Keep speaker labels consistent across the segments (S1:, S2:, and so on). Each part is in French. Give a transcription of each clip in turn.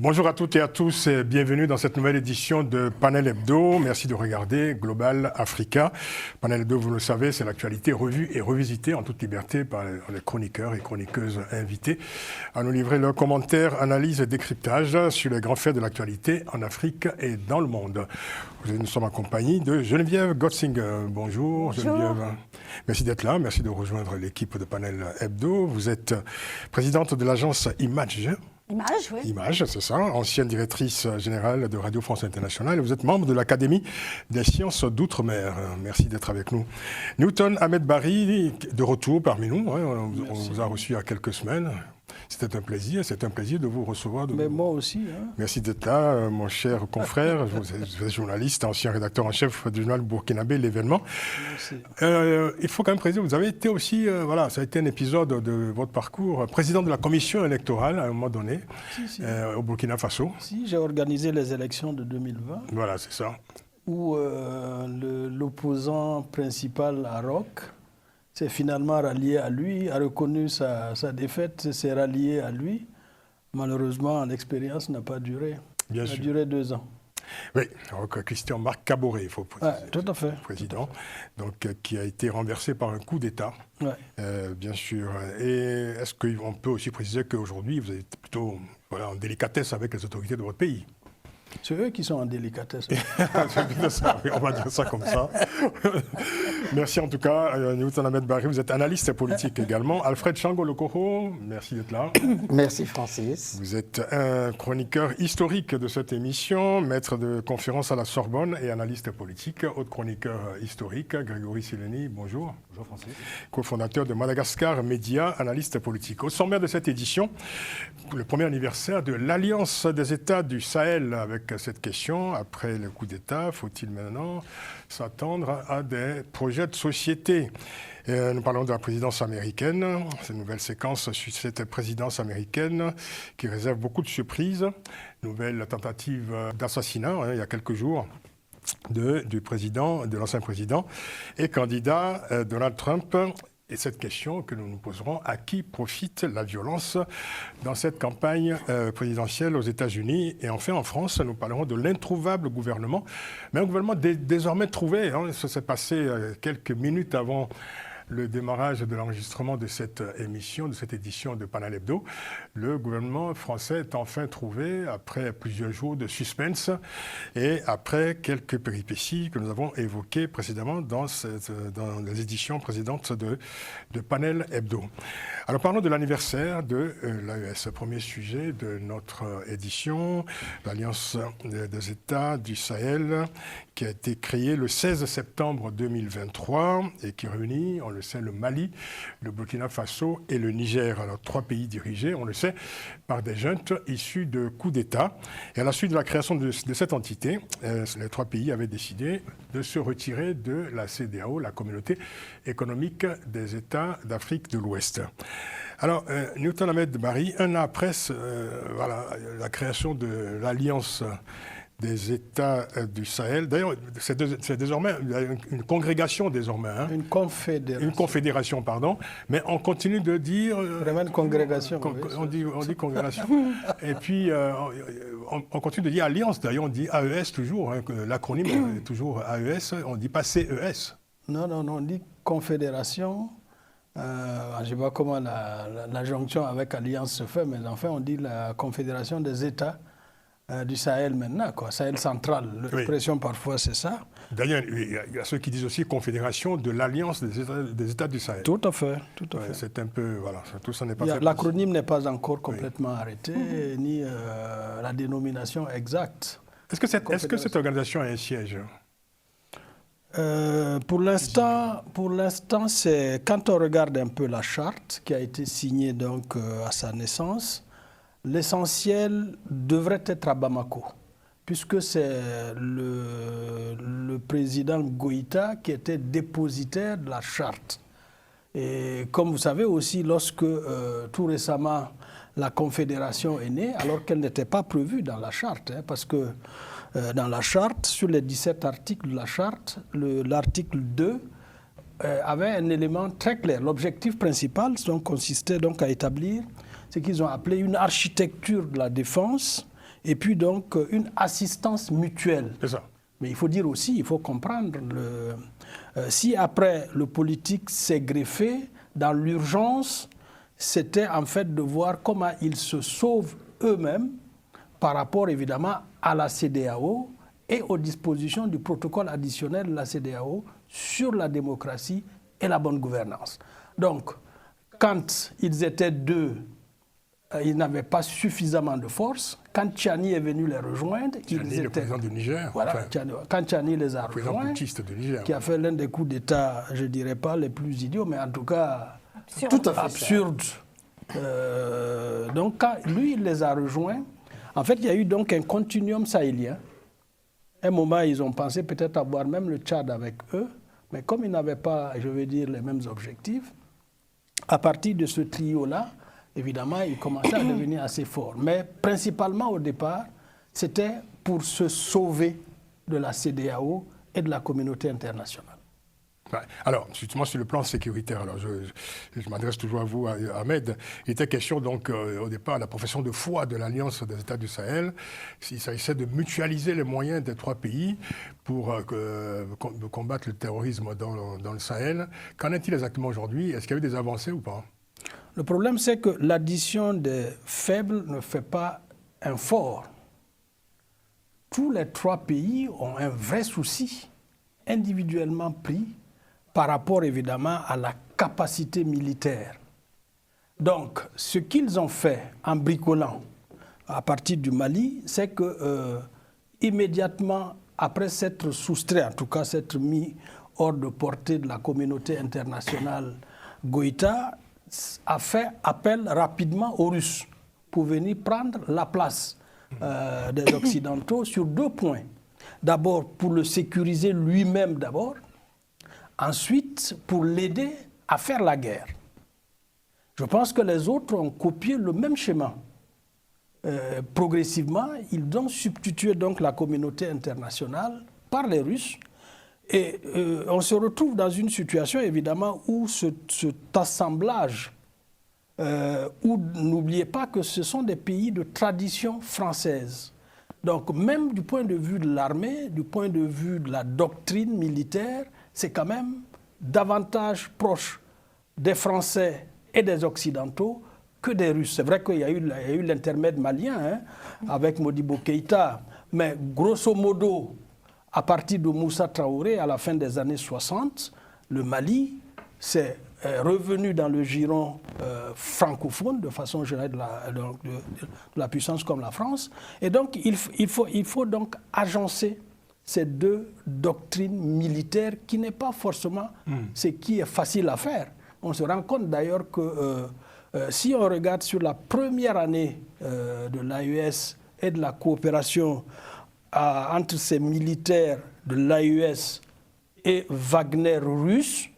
S1: Bonjour à toutes et à tous et bienvenue dans cette nouvelle édition de Panel Hebdo. Merci de regarder Global Africa. Panel Hebdo, vous le savez, c'est l'actualité revue et revisitée en toute liberté par les chroniqueurs et chroniqueuses invités à nous livrer leurs commentaires, analyses et décryptages sur les grands faits de l'actualité en Afrique et dans le monde. Nous sommes en compagnie de Geneviève Gotzinger. Bonjour Geneviève. Merci d'être là, merci de rejoindre l'équipe de Panel Hebdo. Vous êtes présidente de l'agence Image.
S2: Image, oui.
S1: Image, c'est ça, ancienne directrice générale de Radio France Internationale. Vous êtes membre de l'Académie des sciences d'outre-mer. Merci d'être avec nous. Newton Ahmed Barry, de retour parmi nous. On vous a reçu il y a quelques semaines. C'était un plaisir de vous recevoir.
S3: Mais moi aussi.
S1: Merci d'être là, mon cher confrère. Vous êtes journaliste, ancien rédacteur en chef du journal burkinabé L'Événement. Il faut quand même préciser, vous avez été aussi, ça a été un épisode de votre parcours, président de la commission électorale à un moment donné, au Burkina Faso.
S3: Si, j'ai organisé les élections de 2020.
S1: Voilà, c'est ça.
S3: Où l'opposant principal à Roch s'est finalement rallié à lui, a reconnu sa défaite, s'est rallié à lui. Malheureusement, l'expérience n'a pas duré.
S1: Bien sûr.
S3: Elle a duré 2 ans.
S1: Oui, donc Christian-Marc Caboret, il faut préciser.
S3: Tout à fait.
S1: Président, donc, qui a été renversé par un coup d'État, bien sûr. Et est-ce qu'on peut aussi préciser qu'aujourd'hui, vous êtes plutôt en délicatesse avec les autorités de votre pays?
S3: C'est eux qui sont en délicatesse.
S1: On va dire ça comme ça. Merci en tout cas, Newton Ahmed Barry. Vous êtes analyste politique également. Alfred Chango-Lokoro, merci d'être là.
S4: Merci Francis.
S1: Vous êtes un chroniqueur historique de cette émission, maître de conférence à la Sorbonne et analyste politique, autre chroniqueur historique. Grégory Sileni, bonjour.
S5: Bonjour Francis.
S1: Co-fondateur de Madagascar Média, analyste politique. Au sommaire de cette édition, le premier anniversaire de l'Alliance des États du Sahel avec cette question, après le coup d'État, faut-il maintenant s'attendre à des projets de société? Nous parlons de la présidence américaine, cette nouvelle séquence sur cette présidence américaine qui réserve beaucoup de surprises. Nouvelle tentative d'assassinat il y a quelques jours de l'ancien président et candidat Donald Trump. Et cette question que nous nous poserons, à qui profite la violence dans cette campagne présidentielle aux États-Unis? Et enfin, en France, nous parlerons de l'introuvable gouvernement, mais un gouvernement désormais trouvé. Ça s'est passé quelques minutes avant le démarrage de l'enregistrement de cette émission, de cette édition de Panel Hebdo. Le gouvernement français est enfin trouvé après plusieurs jours de suspense et après quelques péripéties que nous avons évoquées précédemment dans les éditions précédentes de Panel Hebdo. Alors parlons de l'anniversaire de l'AES, premier sujet de notre édition, l'Alliance des États du Sahel, qui a été créée le 16 septembre 2023 et qui réunit, on le sait, le Mali, le Burkina Faso et le Niger. Alors 3 pays dirigés, on le sait, par des juntes issus de coups d'État. Et à la suite de la création de cette entité, les 3 pays avaient décidé de se retirer de la CEDEAO, la Communauté économique des États d'Afrique de l'Ouest. Alors, Newton Ahmed Barry, un an après la création de l'Alliance des États du Sahel. D'ailleurs, c'est désormais une congrégation désormais.
S3: Une confédération.
S1: Une confédération, pardon. Mais on continue de dire...
S3: Vraiment une congrégation.
S1: On dit congrégation. Et puis, on continue de dire alliance. D'ailleurs, on dit AES toujours. L'acronyme est toujours AES. On ne dit pas CES.
S3: Non, on dit confédération. Je ne sais pas comment la jonction avec alliance se fait, mais enfin, on dit la confédération des États du Sahel maintenant, Sahel central. L'expression parfois c'est ça.
S1: D'ailleurs, il y a ceux qui disent aussi confédération de l'Alliance des États du Sahel.
S3: Tout à fait.
S1: C'est un peu, tout ça n'est pas fait.
S3: L'acronyme n'est pas encore complètement arrêté, ni la dénomination exacte.
S1: Est-ce que cette organisation a un siège?
S3: Pour l'instant, c'est quand on regarde un peu la charte qui a été signée donc à sa naissance. L'essentiel devrait être à Bamako, puisque c'est le président Goïta qui était dépositaire de la charte. Et comme vous savez aussi, lorsque tout récemment la Confédération est née, alors qu'elle n'était pas prévue dans la charte, parce que dans la charte, sur les 17 articles de la charte, l'article 2 avait un élément très clair. L'objectif principal consistait donc à établir ce qu'ils ont appelé une architecture de la défense et puis donc une assistance mutuelle.
S1: C'est ça.
S3: Mais il faut dire aussi, il faut comprendre, si après le politique s'est greffé, dans l'urgence, c'était en fait de voir comment ils se sauvent eux-mêmes par rapport évidemment à la CEDEAO et aux dispositions du protocole additionnel de la CEDEAO sur la démocratie et la bonne gouvernance. Donc, quand ils étaient deux, ils n'avaient pas suffisamment de force. Quand Tchani est venu les rejoindre,
S1: Tchani, le président du Niger.
S3: Voilà,
S1: Enfin,
S3: quand Tchani les a
S1: le président
S3: rejoints,
S1: putschiste du Niger.
S3: qui a fait l'un des coups d'État, je ne dirais pas les plus idiots, mais en tout cas
S2: Tout à fait
S3: absurdes. Donc, quand lui, il les a rejoints, en fait, il y a eu donc un continuum sahélien. À un moment, ils ont pensé peut-être avoir même le Tchad avec eux, mais comme ils n'avaient pas, je veux dire, les mêmes objectifs, à partir de ce trio-là, évidemment, ils commençaient à devenir assez forts. Mais principalement au départ, c'était pour se sauver de la CEDEAO et de la communauté internationale.
S1: Ouais. Alors, justement, sur le plan sécuritaire, alors je m'adresse toujours à vous, Ahmed. Il était question donc au départ de la profession de foi de l'Alliance des États du Sahel. Il s'agissait de mutualiser les moyens des trois pays pour combattre le terrorisme dans le Sahel. Qu'en est-il exactement aujourd'hui? Est-ce qu'il y a eu des avancées ou pas?
S3: Le problème, c'est que l'addition des faibles ne fait pas un fort. Tous les trois pays ont un vrai souci, individuellement pris, par rapport évidemment à la capacité militaire. Donc, ce qu'ils ont fait en bricolant à partir du Mali, c'est que immédiatement après s'être soustrait, en tout cas s'être mis hors de portée de la communauté internationale, Goïta a fait appel rapidement aux Russes pour venir prendre la place des Occidentaux sur deux points. D'abord, pour le sécuriser lui-même d'abord. Ensuite, pour l'aider à faire la guerre. Je pense que les autres ont copié le même schéma. Progressivement, ils ont substitué donc la communauté internationale par les Russes. Et on se retrouve dans une situation, évidemment, où cet assemblage, où n'oubliez pas que ce sont des pays de tradition française. Donc, même du point de vue de l'armée, du point de vue de la doctrine militaire, c'est quand même davantage proche des Français et des Occidentaux que des Russes. C'est vrai qu'il y a eu l'intermède malien avec Modibo Keïta, mais grosso modo, à partir de Moussa Traoré, à la fin des années 60, le Mali s'est revenu dans le giron francophone, de façon générale de la puissance comme la France. Et donc, il faut donc agencer ces deux doctrines militaires qui n'est pas forcément ce qui est facile à faire. On se rend compte d'ailleurs que si on regarde sur la première année de l'AES et de la coopération entre ces militaires de l'AES et Wagner russe,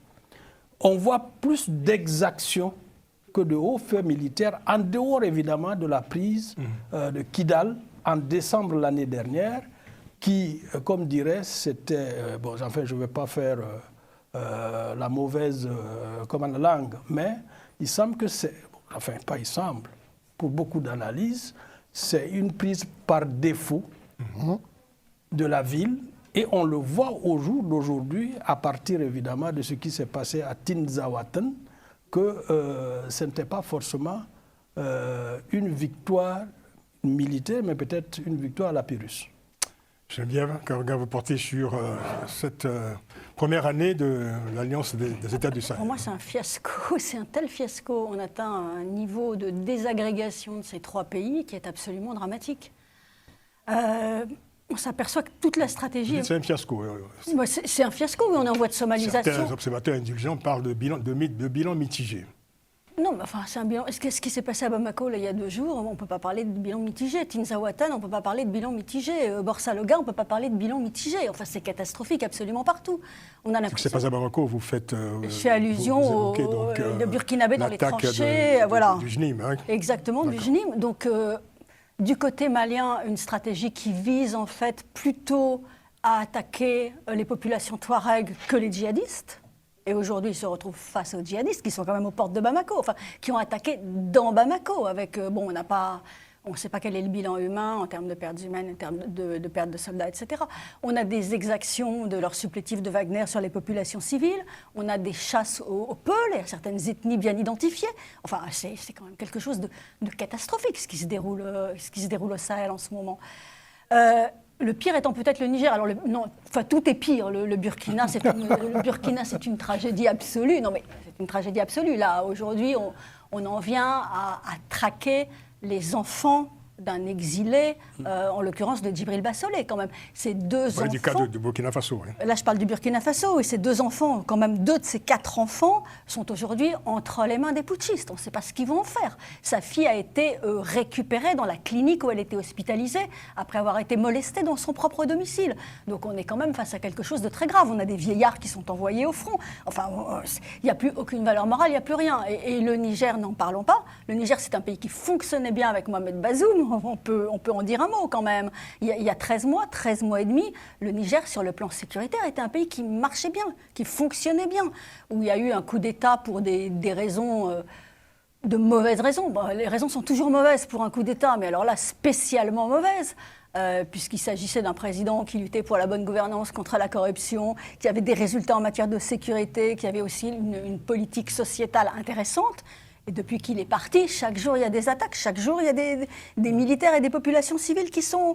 S3: on voit plus d'exactions que de hauts faits militaires, en dehors évidemment de la prise de Kidal en décembre l'année dernière, qui, comme dirait, c'était... bon, enfin, je ne vais pas faire la mauvaise langue, mais il semble que c'est... Enfin, pas il semble. Pour beaucoup d'analyses, c'est une prise par défaut de la ville. Et on le voit au jour d'aujourd'hui, à partir évidemment de ce qui s'est passé à Tinzawatan, que ce n'était pas forcément une victoire militaire, mais peut-être une victoire à la Pyrrhus.
S1: Geneviève, quel regard vous portez sur cette première année de l'Alliance des États du Sahel?
S2: Pour moi, c'est un fiasco. C'est un tel fiasco. On atteint un niveau de désagrégation de ces trois pays qui est absolument dramatique. On s'aperçoit que toute la stratégie...
S1: C'est un fiasco.
S2: C'est un fiasco, mais on envoie de somalisation.
S1: Certains observateurs indulgents parlent de bilan mitigé.
S2: Non, mais enfin, c'est un bilan. Ce qui s'est passé à Bamako là, il y a 2 jours, on ne peut pas parler de bilan mitigé. Tinzawatan, on ne peut pas parler de bilan mitigé. Borsalogha, on ne peut pas parler de bilan mitigé. Enfin, c'est catastrophique absolument partout. On a l'impression.
S1: Ce qui s'est passé à Bamako, vous faites.
S2: Je fais allusion au Burkinabé dans les tranchées. Voilà.
S1: Du JNIM. Hein.
S2: Exactement, du JNIM. Donc, du côté malien, une stratégie qui vise en fait plutôt à attaquer les populations touareg que les djihadistes. Et aujourd'hui, ils se retrouvent face aux djihadistes qui sont quand même aux portes de Bamako, enfin, qui ont attaqué dans Bamako. Avec, bon, on n'a pas On ne sait pas quel est le bilan humain en termes de pertes humaines, en termes de pertes de soldats, etc. On a des exactions de leurs supplétifs de Wagner sur les populations civiles. On a des chasses aux Peuls et à certaines ethnies bien identifiées. Enfin, c'est quand même quelque chose de catastrophique ce qui se déroule au Sahel en ce moment. Le pire étant peut-être le Niger. Alors, tout est pire. Le Burkina, c'est une tragédie absolue. Non, mais c'est une tragédie absolue. Là, aujourd'hui, on en vient à traquer les enfants d'un exilé, en l'occurrence de Djibril Bassolé, quand même. Ces deux enfants...
S1: du cas du Burkina Faso. Oui.
S2: Là, je parle du Burkina Faso, et ces deux enfants, quand même 2 de ces 4 enfants, sont aujourd'hui entre les mains des putschistes. On ne sait pas ce qu'ils vont en faire. Sa fille a été récupérée dans la clinique où elle était hospitalisée, après avoir été molestée dans son propre domicile. Donc on est quand même face à quelque chose de très grave. On a des vieillards qui sont envoyés au front. Enfin, il n'y a plus aucune valeur morale, il n'y a plus rien. Et le Niger, n'en parlons pas. Le Niger, c'est un pays qui fonctionnait bien avec Mohamed Bazoum. On peut en dire un mot quand même. Il y a 13 mois et demi, le Niger, sur le plan sécuritaire, était un pays qui marchait bien, qui fonctionnait bien, où il y a eu un coup d'État pour des raisons, de mauvaises raisons. Bon, les raisons sont toujours mauvaises pour un coup d'État, mais alors là, spécialement mauvaises. Puisqu'il s'agissait d'un président qui luttait pour la bonne gouvernance, contre la corruption, qui avait des résultats en matière de sécurité, qui avait aussi une politique sociétale intéressante. Et depuis qu'il est parti, chaque jour il y a des attaques, chaque jour il y a des militaires et des populations civiles qui sont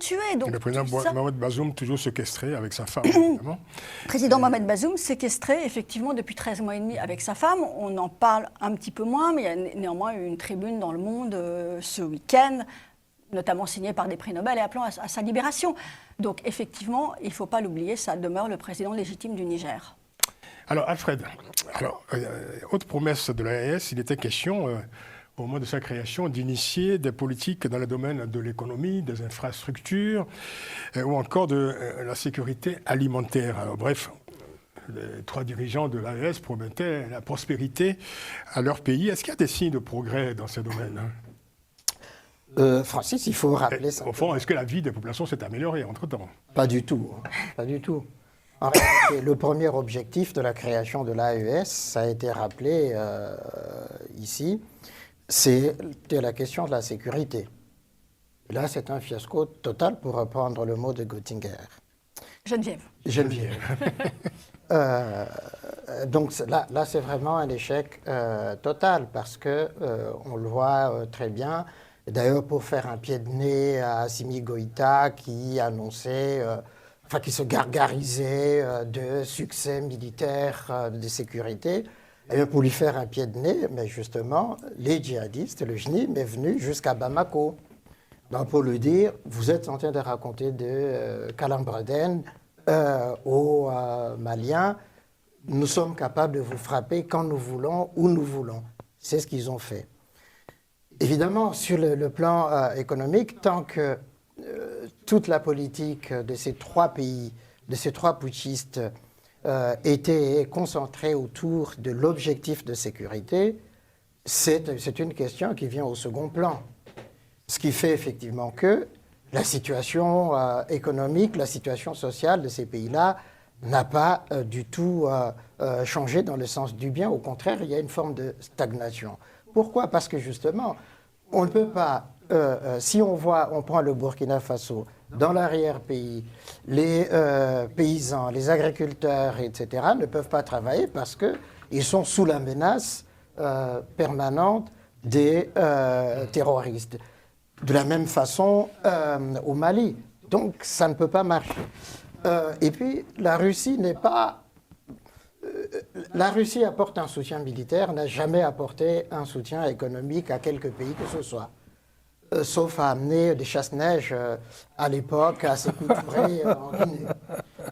S2: tués. Donc,
S1: et le président Mohamed Bazoum, toujours séquestré avec sa femme, évidemment.
S2: Le président Mohamed Bazoum, séquestré effectivement depuis 13 mois et demi avec sa femme. On en parle un petit peu moins, mais il y a néanmoins eu une tribune dans Le Monde ce week-end, notamment signée par des prix Nobel et appelant à sa libération. Donc effectivement, il ne faut pas l'oublier, ça demeure le président légitime du Niger.
S1: Alors Alfred, autre promesse de l'AES, il était question, au moment de sa création, d'initier des politiques dans le domaine de l'économie, des infrastructures, ou encore de la sécurité alimentaire. Alors bref, les 3 dirigeants de l'AES promettaient la prospérité à leur pays. Est-ce qu'il y a des signes de progrès dans ces domaines,
S4: Francis, il faut rappeler ça.
S1: Au fond, est-ce que la vie des populations s'est améliorée entre-temps?
S4: Pas du tout, pas du tout. En réalité, le premier objectif de la création de l'AES, ça a été rappelé ici, c'était la question de la sécurité. Là, c'est un fiasco total, pour reprendre le mot de Göttinger.
S2: Geneviève.
S4: Donc là, c'est vraiment un échec total, parce que on le voit très bien. D'ailleurs, pour faire un pied de nez à Assimi Goïta, qui annonçait... qui se gargarisait de succès militaires de sécurité. Et pour lui faire un pied de nez, mais justement, les djihadistes, le JNIM est venu jusqu'à Bamako. Donc pour lui dire, vous êtes en train de raconter de Kalambreden aux Maliens, nous sommes capables de vous frapper quand nous voulons, où nous voulons. C'est ce qu'ils ont fait. Évidemment, sur le plan économique, tant que toute la politique de ces 3 pays, de ces 3 putschistes, était concentrée autour de l'objectif de sécurité, c'est une question qui vient au second plan. Ce qui fait effectivement que la situation économique, la situation sociale de ces pays-là n'a pas du tout changé dans le sens du bien. Au contraire, il y a une forme de stagnation. Pourquoi? Parce que justement, on ne peut pas... si on prend le Burkina Faso, dans l'arrière-pays, les paysans, les agriculteurs, etc., ne peuvent pas travailler parce qu'ils sont sous la menace permanente des terroristes. De la même façon au Mali. Donc ça ne peut pas marcher. Et puis la Russie n'est pas... la Russie apporte un soutien militaire, n'a jamais apporté un soutien économique à quelque pays que ce soit. Sauf à amener des chasse-neige à l'époque à Sékou Touré en Guinée.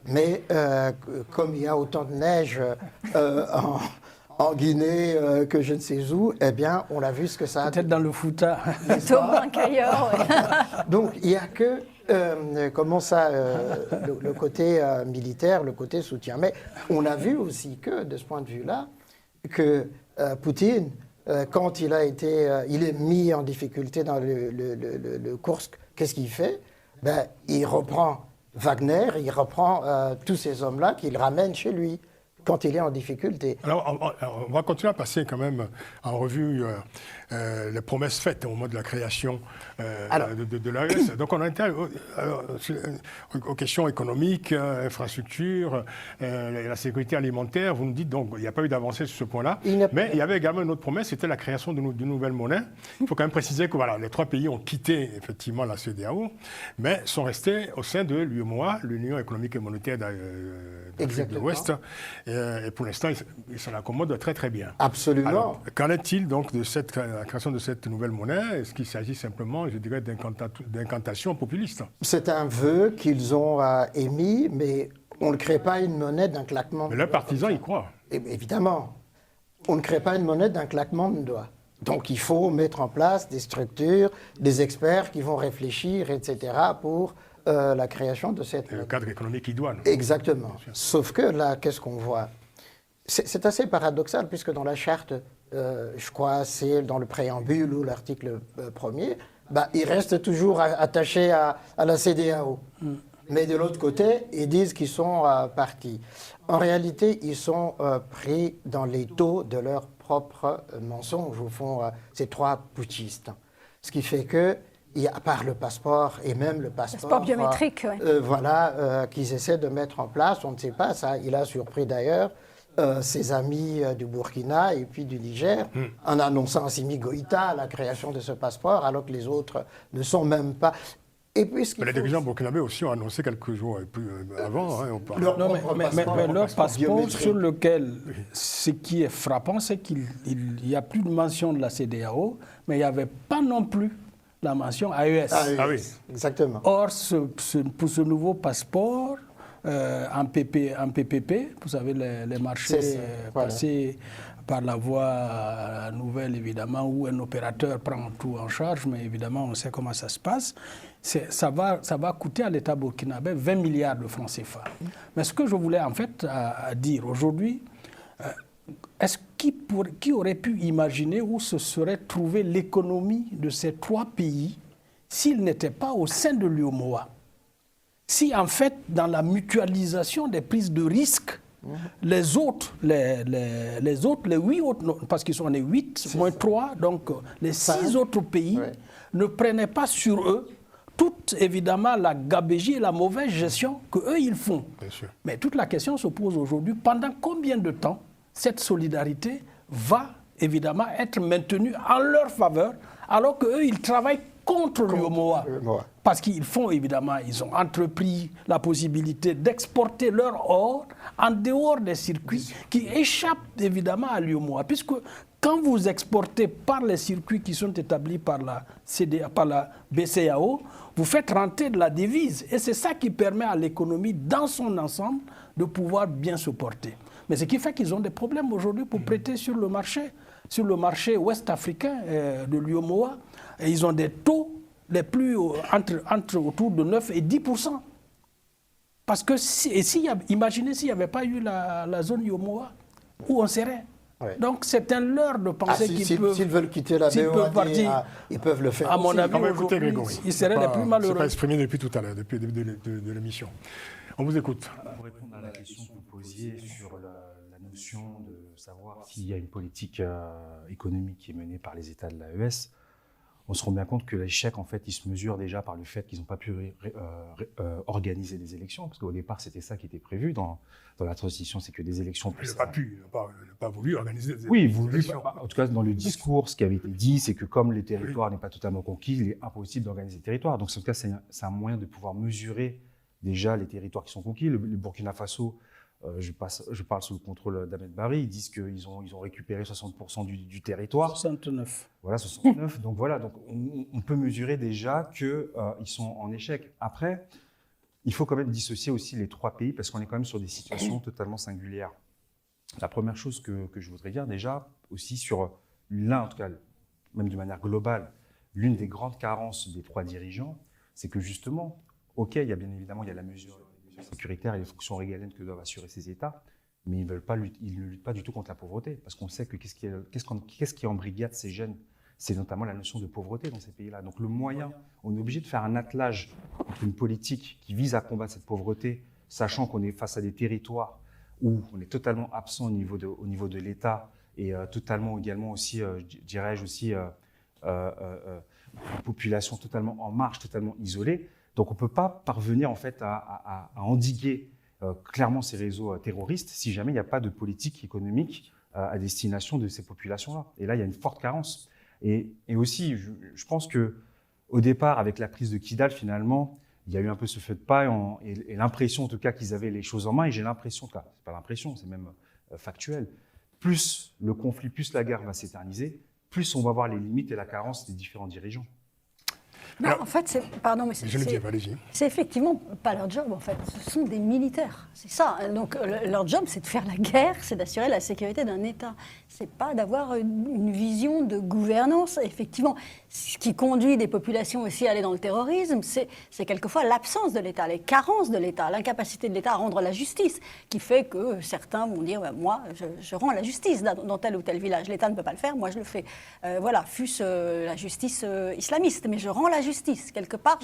S4: Mais comme il y a autant de neige en Guinée que je ne sais où, eh bien, on a vu ce que ça a...
S3: Peut-être dans le Fouta.
S2: Moins qu'ailleurs, oui.
S4: Donc, il n'y a que, le côté militaire, le côté soutien. Mais on a vu aussi que, de ce point de vue-là, que Poutine... quand il est mis en difficulté dans le Kursk, qu'est-ce qu'il fait? Il reprend Wagner, il reprend tous ces hommes-là qu'il ramène chez lui. quand il est en difficulté.
S1: Alors, on va continuer à passer quand même en revue les promesses faites au moment de la création de l'AES. Donc, on a été aux questions économiques, infrastructures, la sécurité alimentaire. Vous nous dites donc il n'y a pas eu d'avancée sur ce point-là. Mais il y avait également une autre promesse, c'était la création d'une nouvelle monnaie. Il faut quand même préciser que voilà, les 3 pays ont quitté effectivement la CEDEAO, mais sont restés au sein de l'UEMOA, l'Union économique et monétaire d'Afrique de l'Ouest. Et pour l'instant, ils s'en accommodent très très bien.
S4: Absolument.
S1: Alors, qu'en est-il donc de la création de cette nouvelle monnaie? Est-ce qu'il s'agit simplement, je dirais, d'incantation populiste?
S4: C'est un vœu qu'ils ont émis, mais on ne crée pas une monnaie d'un claquement de doigts.
S1: Mais leurs partisans y croient.
S4: Évidemment. On ne crée pas une monnaie d'un claquement de doigts. Donc il faut mettre en place des structures, des experts qui vont réfléchir, etc., pour la création de cette monnaie.
S1: Le cadre économique idoine.
S4: Exactement. Sauf que là, qu'est-ce qu'on voit? C'est assez paradoxal, puisque dans la charte, je crois c'est dans le préambule ou l'article 1er, ils restent toujours attachés à la CEDEAO. Mais de l'autre côté, ils disent qu'ils sont partis. En réalité, ils sont pris dans les taux de leurs propres mensonges, au fond, ces 3 putschistes. Ce qui fait que, à part le passeport, et même le passeport
S2: biométrique,
S4: qu'ils essaient de mettre en place, on ne sait pas, ça, il a surpris d'ailleurs ses amis du Burkina et puis du Niger, en annonçant à Assimi Goïta la création de ce passeport, alors que les autres ne sont même pas... Et puis,
S1: les dirigeants burkinabés aussi ont annoncé quelques jours avant.
S3: Leur passeport sur lequel, ce qui est frappant, c'est qu'il n'y a plus de mention de la CEDEAO, mais il n'y avait pas non plus la mention AES.
S1: Ah oui,
S4: exactement.
S3: Or, pour ce nouveau passeport, en PPP, vous savez, les marchés passés par la voie nouvelle, évidemment, où un opérateur prend tout en charge, mais évidemment, on sait comment ça se passe. Ça va coûter à l'État burkinabé 20 milliards de francs CFA. Mais ce que je voulais en fait dire aujourd'hui, qui aurait pu imaginer où se serait trouvée l'économie de ces 3 pays s'ils n'étaient pas au sein de l'UEMOA? Si en fait, dans la mutualisation des prises de risques, les 8 autres, parce qu'ils sont les 8, moins 3, donc les 6 autres pays ne prenaient pas sur eux toute évidemment la gabegie et la mauvaise gestion qu'eux ils font.
S1: Bien sûr.
S3: Mais toute la question se pose aujourd'hui, pendant combien de temps cette solidarité va évidemment être maintenue en leur faveur, alors qu'eux ils travaillent contre l'UEMOA. Parce qu'ils font évidemment, ils ont entrepris la possibilité d'exporter leur or en dehors des circuits qui échappent évidemment à l'UEMOA. Puisque quand vous exportez par les circuits qui sont établis par la BCEAO, vous faites rentrer de la devise. Et c'est ça qui permet à l'économie dans son ensemble de pouvoir bien se porter. Mais ce qui fait qu'ils ont des problèmes aujourd'hui pour prêter sur le marché ouest-africain de l'UEMOA. Et ils ont des taux les plus entre autour de 9 et 10%. Parce que imaginez s'il n'y avait pas eu la zone UEMOA, où on serait.
S4: Ouais.
S3: Donc c'est un leurre de penser qu'ils peuvent...
S4: S'ils veulent quitter la BOAD, ils peuvent le faire.
S3: À mon avis, aujourd'hui, ils seraient les plus malheureux.
S1: C'est pas exprimé depuis tout à l'heure, depuis le début de l'émission. On vous écoute.
S5: Pour répondre à la question que vous posiez sur la notion de savoir s'il y a une politique économique qui est menée par les États de l'AES, on se rend bien compte que l'échec, en fait, il se mesure déjà par le fait qu'ils n'ont pas pu organiser des élections, parce qu'au départ, c'était ça qui était prévu dans la transition, c'est que des élections...
S1: Ils n'ont pas voulu organiser des
S5: élections. En tout cas, dans le discours, ce qui avait été dit, c'est que comme les territoires n'est pas totalement conquis, il est impossible d'organiser des territoires. Donc, en tout cas, c'est un moyen de pouvoir mesurer déjà les territoires qui sont conquis. Le Burkina Faso, je parle sous le contrôle d'Ahmed Barry, ils disent qu'ils ont récupéré 60% du territoire.
S3: 69.
S5: Voilà, 69. Donc voilà, donc on peut mesurer déjà qu'ils sont en échec. Après, il faut quand même dissocier aussi les 3 pays parce qu'on est quand même sur des situations totalement singulières. La première chose que je voudrais dire déjà aussi sur en tout cas, même de manière globale, l'une des grandes carences des 3 dirigeants, c'est que justement, ok, il y a bien évidemment la mesure sécuritaire et les fonctions régaliennes que doivent assurer ces États, mais ils ne luttent pas du tout contre la pauvreté, parce qu'on sait que qu'est-ce qui embrigade ces jeunes, c'est notamment la notion de pauvreté dans ces pays-là. Donc le moyen, on est obligé de faire un attelage entre une politique qui vise à combattre cette pauvreté, sachant qu'on est face à des territoires où on est totalement absent au niveau de l'État et totalement également aussi, dirais-je aussi, une population totalement en marge, totalement isolée. Donc on ne peut pas parvenir en fait à endiguer clairement ces réseaux terroristes si jamais il n'y a pas de politique économique à destination de ces populations-là. Et là, il y a une forte carence. Et aussi, je pense qu'au départ, avec la prise de Kidal, finalement, il y a eu un peu ce feu de paille et l'impression en tout cas qu'ils avaient les choses en main. Et j'ai l'impression, c'est pas l'impression, c'est même factuel, plus le conflit, plus la guerre va s'éterniser, plus on va voir les limites et la carence des différents dirigeants.
S2: Non, en fait, c'est effectivement pas leur job, en fait. Ce sont des militaires, c'est ça. Donc, leur job, c'est de faire la guerre, c'est d'assurer la sécurité d'un État. C'est pas d'avoir une vision de gouvernance. Effectivement, ce qui conduit des populations aussi à aller dans le terrorisme, c'est quelquefois l'absence de l'État, les carences de l'État, l'incapacité de l'État à rendre la justice, qui fait que certains vont dire moi, je rends la justice dans tel ou tel village. L'État ne peut pas le faire, moi je le fais. Voilà, fût-ce la justice islamiste, mais je rends la justice. Quelque part,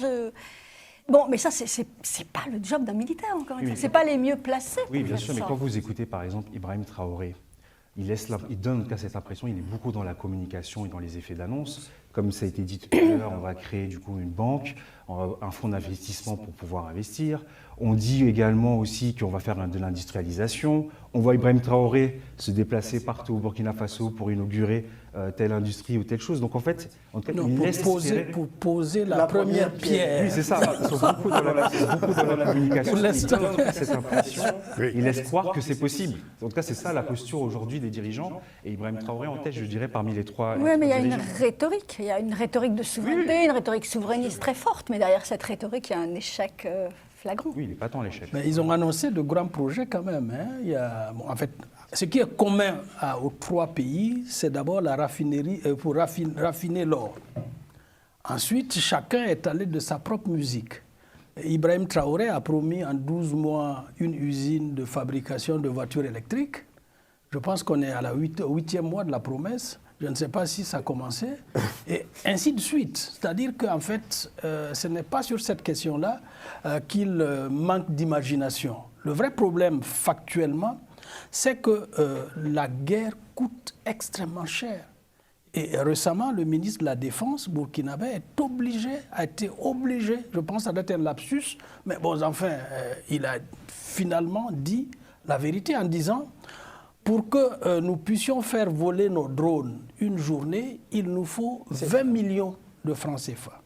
S2: Bon, mais ça, c'est pas le job d'un militaire, encore une fois. C'est pas les mieux placés.
S5: Oui, bien sûr, mais quand vous écoutez, par exemple, Ibrahim Traoré, il donne en tout cas cette impression, il est beaucoup dans la communication et dans les effets d'annonce. Comme ça a été dit tout à l'heure, on va créer du coup une banque, un fonds d'investissement pour pouvoir investir. On dit également aussi qu'on va faire de l'industrialisation. On voit Ibrahim Traoré se déplacer partout au Burkina Faso pour inaugurer telle industrie ou telle chose. Donc en fait,
S3: pour poser la première pierre.
S5: Oui, c'est ça. Ils sont beaucoup dans la communication. Pour l'instant, cette impression, ils laissent croire que c'est possible. En tout cas, c'est ça la posture aujourd'hui des dirigeants. Et Ibrahim Traoré en tête, je dirais, parmi les trois.
S2: Oui, mais il y a une rhétorique. Il y a une rhétorique de souveraineté, une rhétorique souverainiste très forte. Mais derrière cette rhétorique, il y a un échec flagrant.
S5: Oui, il n'est pas tant l'échec.
S3: Mais ils ont annoncé de grands projets quand même. Hein. En fait, ce qui est commun aux trois pays, c'est d'abord la raffinerie pour raffiner l'or. Ensuite, chacun est allé de sa propre musique. Ibrahim Traoré a promis en 12 mois une usine de fabrication de voitures électriques. Je pense qu'on est au 8e mois de la promesse. Je ne sais pas si ça a commencé. Et ainsi de suite. C'est-à-dire qu'en fait, ce n'est pas sur cette question-là qu'il manque d'imagination. Le vrai problème, factuellement, c'est que la guerre coûte extrêmement cher. Et récemment, le ministre de la Défense burkinabé a été obligé, je pense que ça doit être un lapsus, mais bon, enfin, il a finalement dit la vérité en disant pour que nous puissions faire voler nos drones une journée, il nous faut 20 millions de francs CFA.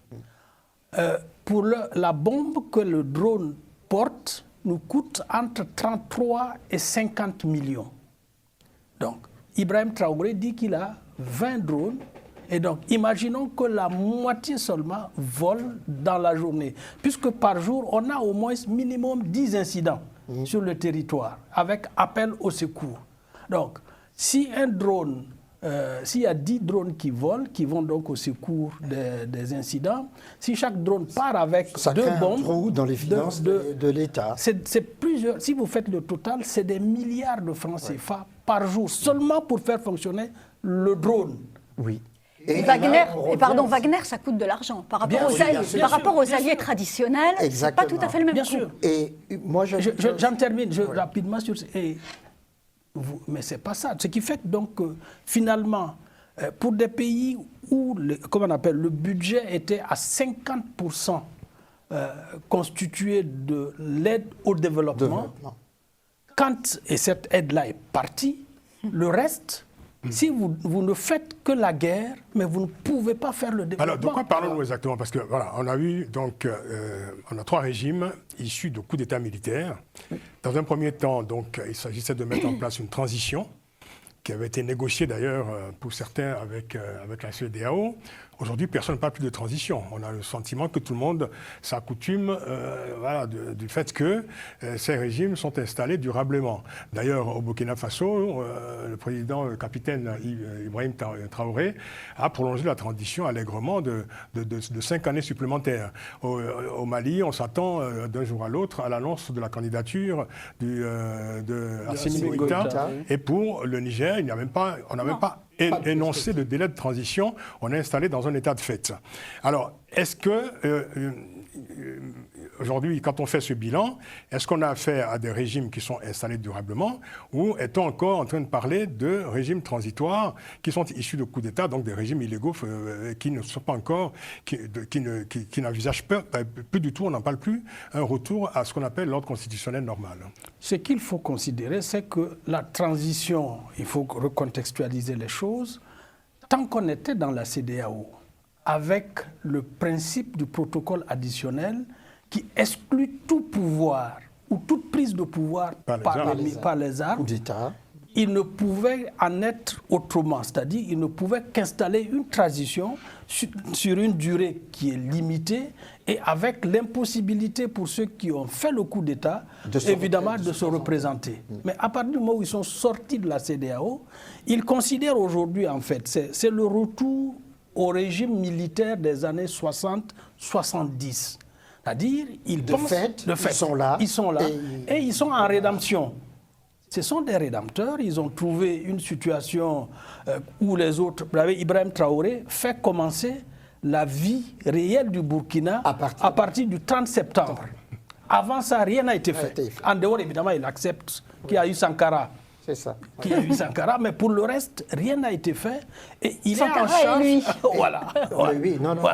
S3: Pour la bombe que le drone porte, nous coûte entre 33 et 50 millions. Donc, Ibrahim Traoré dit qu'il a 20 drones. Et donc, imaginons que la moitié seulement vole dans la journée. Puisque par jour, on a au moins minimum 10 incidents sur le territoire, avec appel au secours. Donc, si un drone, s'il y a 10 drones qui volent, qui vont donc au secours des incidents, si chaque drone part avec
S4: ça
S3: 2
S4: crée
S3: bombes...
S4: un trou dans les finances de l'État.
S3: C'est plusieurs, si vous faites le total, c'est des milliards de francs CFA par jour, seulement pour faire fonctionner le drone.
S4: Oui.
S2: Wagner, ça coûte de l'argent. Par rapport aux alliés traditionnels, ce n'est pas tout à fait le même
S3: bien
S2: coût.
S3: Sûr.
S2: Et
S3: moi, j'en termine rapidement sur... mais ce n'est pas ça. Ce qui fait donc finalement, pour des pays où le budget était à 50% constitué de l'aide au développement, et cette aide-là est partie, le reste... Si vous ne faites que la guerre, mais vous ne pouvez pas faire le développement.
S1: Alors, de quoi parlons-nous exactement? Parce que voilà, on a eu donc, on a 3 régimes issus de coups d'État militaires. Dans un premier temps, donc, il s'agissait de mettre en place une transition qui avait été négociée d'ailleurs pour certains avec la CEDEAO. Aujourd'hui, personne ne parle plus de transition. On a le sentiment que tout le monde s'accoutume du fait que ces régimes sont installés durablement. D'ailleurs, au Burkina Faso, le capitaine Ibrahim Traoré a prolongé la transition allègrement de 5 années supplémentaires. Au Mali, on s'attend d'un jour à l'autre à l'annonce de la candidature de Assimi Goïta. Et pour le Niger, on n'a même pas énoncé de délai de transition, on est installé dans un état de fait. Alors, est-ce que aujourd'hui, quand on fait ce bilan, est-ce qu'on a affaire à des régimes qui sont installés durablement ou est-on encore en train de parler de régimes transitoires qui sont issus de coups d'État, donc des régimes illégaux qui ne sont pas encore, qui n'envisagent plus du tout, on n'en parle plus, un retour à ce qu'on appelle l'ordre constitutionnel normal?
S3: Ce qu'il faut considérer, c'est que la transition, il faut recontextualiser les choses, tant qu'on était dans la CEDEAO, avec le principe du protocole additionnel qui exclut tout pouvoir ou toute prise de pouvoir par les armes, il ne pouvait en être autrement, c'est-à-dire il ne pouvait qu'installer une transition sur une durée qui est limitée et avec l'impossibilité pour ceux qui ont fait le coup d'État, évidemment, de se représenter. Mais à partir du moment où ils sont sortis de la CEDEAO, ils considèrent aujourd'hui, en fait, c'est le retour au régime militaire des années 60-70. C'est-à-dire, ils sont là et ils sont en rédemption. Ce sont des rédempteurs, ils ont trouvé une situation où les autres, Ibrahim Traoré, fait commencer la vie réelle du Burkina à partir du 30 septembre. Avant ça, rien n'a été fait. En dehors, évidemment, il accepte qu'il y a eu Sankara.
S4: C'est ça.
S3: Qu'il y a eu Sankara, mais pour le reste, rien n'a été fait. Et il
S2: Sankara
S3: est en charge.
S2: Et lui.
S3: Voilà.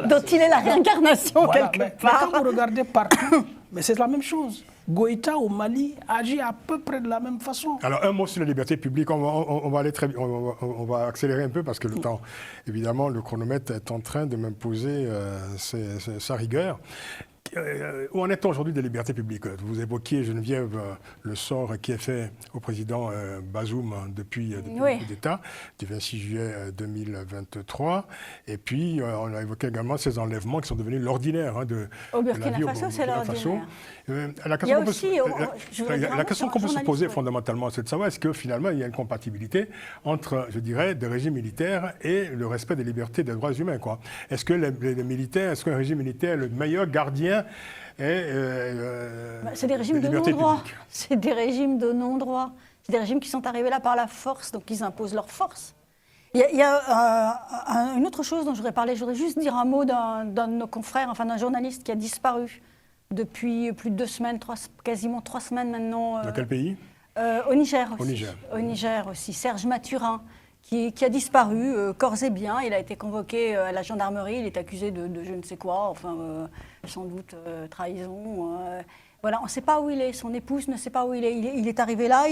S2: Dont il est la réincarnation quelque part.
S3: Mais quand vous regardez partout, mais c'est la même chose. Goïta au Mali agit à peu près de la même façon.
S1: Alors un mot sur la liberté publique, on va aller très, on va accélérer un peu parce que le temps, évidemment, le chronomètre est en train de m'imposer sa rigueur. Où en est-on aujourd'hui des libertés publiques? Vous évoquiez, Geneviève, le sort qui est fait au président Bazoum depuis le coup d'État du 26 juillet 2023. Et puis, on a évoqué également ces enlèvements qui sont devenus l'ordinaire de la vie au Burkina Faso. C'est l'ordinaire. La question qu'on peut se poser fondamentalement, c'est de savoir est-ce que finalement il y a une compatibilité entre, je dirais, des régimes militaires et le respect des libertés et des droits humains, quoi. Est-ce que les militaires, est-ce qu'un régime militaire est le meilleur gardien
S2: c'est des régimes de non-droit. C'est des régimes de non-droit. C'est des régimes qui sont arrivés là par la force, donc ils imposent leur force. Il y a une autre chose dont je voudrais parler. Je voudrais juste dire un mot d'un de nos confrères, enfin d'un journaliste qui a disparu depuis plus de 2 semaines, quasiment 3 semaines maintenant.
S1: Dans quel pays?
S2: Au Niger aussi.
S1: Au Niger.
S2: Au Niger aussi. Serge Mathurin, qui a disparu corps et biens. Il a été convoqué à la gendarmerie. Il est accusé de je ne sais quoi, enfin sans doute trahison. Voilà, on ne sait pas où il est. Son épouse ne sait pas où il est. Il est arrivé là.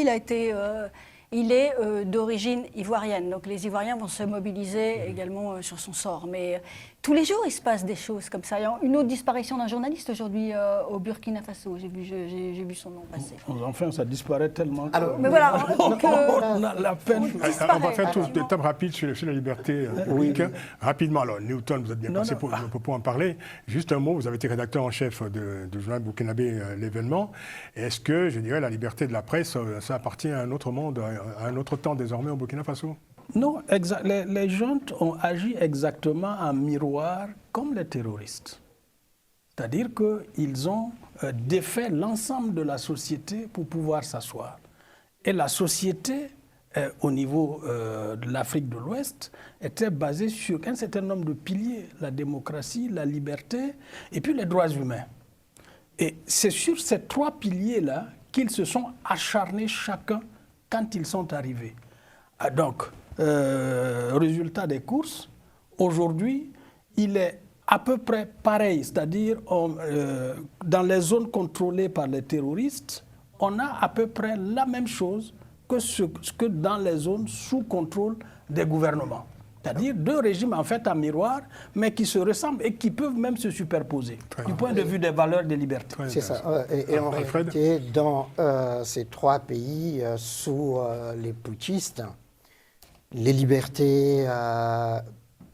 S2: Il est d'origine ivoirienne. Donc les Ivoiriens vont se mobiliser également sur son sort. Mais tous les jours, il se passe des choses comme ça. Il y a une autre disparition d'un journaliste aujourd'hui au Burkina Faso. J'ai vu son nom passer.
S3: Enfin, ça disparaît tellement.
S2: Alors, mais voilà,
S3: on a la peine.
S1: On va faire tout d'étapes rapides sur la liberté publique. Rapidement, alors, Newton, vous êtes bien placé pour en parler. Juste un mot, vous avez été rédacteur en chef du journal burkinabé L'Événement. Est-ce que, je dirais, la liberté de la presse, ça appartient à un autre monde, à un autre temps désormais au Burkina Faso?
S3: Non, les juntes ont agi exactement en miroir comme les terroristes. C'est-à-dire qu'ils ont défait l'ensemble de la société pour pouvoir s'asseoir. Et la société, au niveau de l'Afrique de l'Ouest, était basée sur un certain nombre de piliers, la démocratie, la liberté et puis les droits humains. Et c'est sur ces 3 piliers-là qu'ils se sont acharnés chacun quand ils sont arrivés. Donc, résultat des courses, aujourd'hui, il est à peu près pareil, c'est-à-dire dans les zones contrôlées par les terroristes, on a à peu près la même chose que dans les zones sous contrôle des gouvernements. C'est-à-dire 2 régimes en fait en miroir, mais qui se ressemblent et qui peuvent même se superposer du point de vue des valeurs des libertés.
S4: C'est ça. Et en réalité, dans ces 3 pays sous les putschistes, les libertés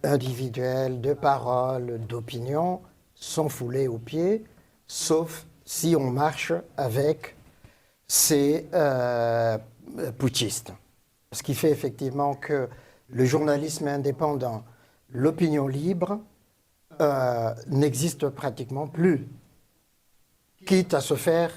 S4: individuelles de parole, d'opinion sont foulées aux pieds, sauf si on marche avec ces putschistes. Ce qui fait effectivement que le journalisme indépendant, l'opinion libre, n'existe pratiquement plus, quitte à se faire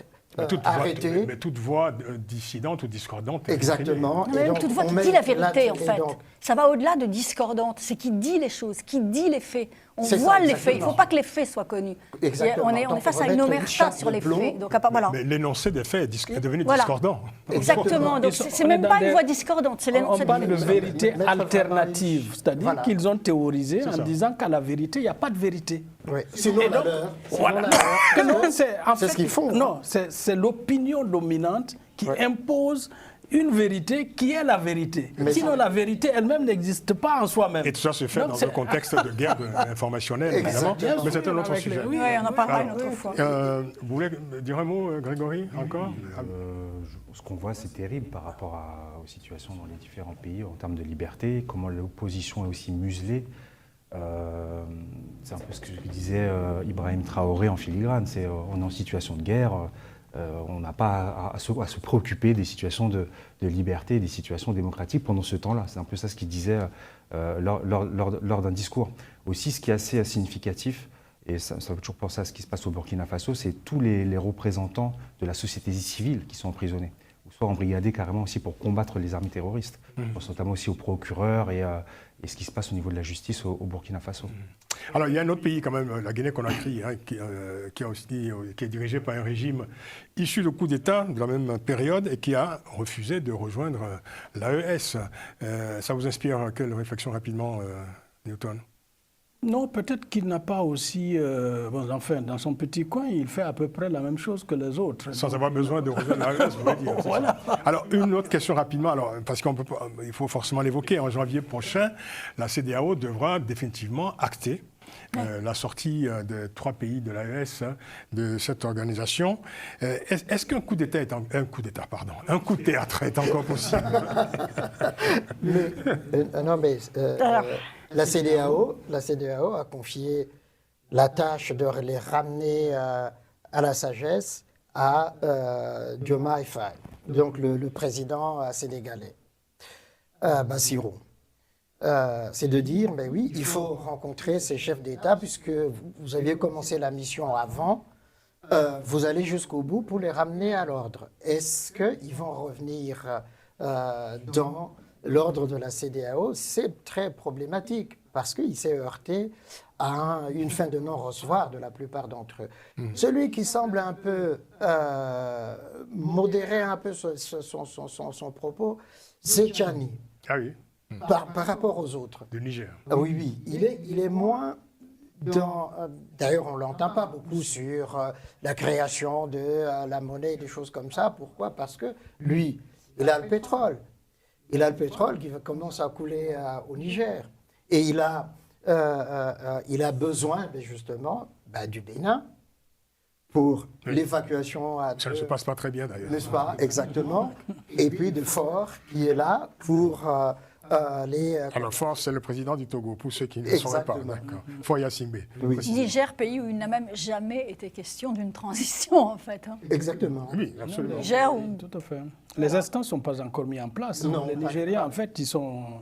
S4: arrêter.
S1: Mais toute voix dissidente ou discordante.
S4: Exactement.
S2: Et donc, toute voix qui dit la vérité, en fait. Ça va au-delà de discordante. C'est qui dit les choses, qui dit les faits. On
S4: C'est
S2: voit
S4: ça,
S2: les faits. Il ne
S4: exactement.
S2: faut pas que les faits soient connus.
S4: Exactement.
S2: On est
S4: Donc,
S2: face à
S4: remettre
S2: une
S4: une
S2: omerta
S4: chape
S2: sur
S4: de
S2: les
S4: plomb.
S2: faits. Donc, voilà.
S1: Mais l'énoncé des faits est devenu
S2: Voilà.
S1: discordant.
S2: Exactement. Donc,
S3: Ils sont-
S2: c'est
S3: on est
S2: même
S3: dans
S2: pas
S3: des-
S2: une voie discordante. C'est
S3: On
S2: l'énoncé
S3: parle
S2: des
S3: de
S2: faits.
S3: vérité
S4: Mettre
S3: alternative, c'est-à-dire
S4: Voilà.
S3: qu'ils ont théorisé
S1: C'est
S3: en
S1: ça.
S3: disant qu'à la vérité, il n'y a pas de vérité.
S4: Oui. Sinon,
S3: Et donc, voilà. Non,
S4: C'est ce qu'ils font.
S3: Non, c'est l'opinion dominante qui impose une vérité qui est la vérité.
S4: Mais
S3: Sinon,
S4: ça-
S3: la vérité elle-même n'existe pas en soi-même.
S1: Et tout ça se fait
S3: Donc,
S1: dans
S3: c'est-
S1: un contexte de guerre informationnelle, évidemment.
S4: Exactement.
S1: Mais c'est un autre
S3: Avec
S1: sujet.
S3: les-
S2: Oui, on en parlera une
S1: Alors,
S2: autre fois.
S1: Vous voulez dire un mot, Grégory, encore
S5: Ce qu'on voit, c'est terrible par rapport aux situations dans les différents pays en termes de liberté, comment l'opposition est aussi muselée. C'est un peu ce que disait Ibrahim Traoré en filigrane. On est en situation de guerre, on n'a pas à se préoccuper des situations de liberté, des situations démocratiques pendant ce temps-là. C'est un peu ça ce qu'il disait lors d'un discours. Aussi, ce qui est assez significatif, et ça veut toujours penser à ce qui se passe au Burkina Faso, c'est tous les représentants de la société civile qui sont emprisonnés, ou soit embrigadés carrément aussi pour combattre les armées terroristes. Je pense notamment aussi aux procureurs et ce qui se passe au niveau de la justice au Burkina Faso.
S1: Alors, il y a un autre pays quand même, la Guinée-Conakry, qui est dirigé par un régime issu de coup d'État de la même période et qui a refusé de rejoindre l'AES. Ça vous inspire quelle réflexion rapidement, Newton?
S3: Non, peut-être qu'il n'a pas aussi... enfin, dans son petit coin, il fait à peu près la même chose que les autres.
S1: Sans avoir besoin de rejoindre l'AES, vous voulez dire.
S3: Voilà.
S1: Alors, une autre question rapidement, parce qu'il faut forcément l'évoquer. En janvier prochain, la CEDEAO devra définitivement acter la sortie de 3 pays de l'AES de cette organisation. Est-ce qu'un coup d'État un coup de théâtre est encore possible?
S4: La CEDEAO a confié la tâche de les ramener à la sagesse à Diomaye Faye, donc le président sénégalais, Bassirou. C'est de dire, mais oui, il faut rencontrer ces chefs d'État, puisque vous aviez commencé la mission avant, vous allez jusqu'au bout pour les ramener à l'ordre. Est-ce qu'ils vont revenir dans l'ordre de la CEDEAO? C'est très problématique, parce qu'il s'est heurté à une fin de non-recevoir de la plupart d'entre eux. Celui qui semble un peu modérer un peu son propos, c'est Tchani.
S1: Ah oui,
S4: Par rapport aux autres.
S1: du Niger.
S4: Ah oui, oui. Il est moins dans... D'ailleurs, on ne l'entend pas beaucoup sur la création de la monnaie et des choses comme ça. Pourquoi? Parce que lui, il a le pétrole. Il a le pétrole qui commence à couler au Niger. Et il a besoin, justement, du Bénin pour l'évacuation à
S1: Ça ne se passe pas très bien d'ailleurs.
S4: n'est-ce pas? Exactement. Et puis de Fort qui est là pour les...
S1: Alors, Fort, c'est le président du Togo, pour ceux qui ne le sauraient pas.
S4: Exactement.
S1: D'accord. Fort Yacingbe.
S4: Oui.
S2: Niger, pays où il n'a même jamais été question d'une transition, en fait. Hein.
S4: Exactement.
S1: Oui, absolument.
S2: Niger, où
S3: Tout à fait. Les instances ne sont pas encore mis en place.
S4: Non,
S3: Les
S4: pas-
S3: Nigériens, en fait, ils sont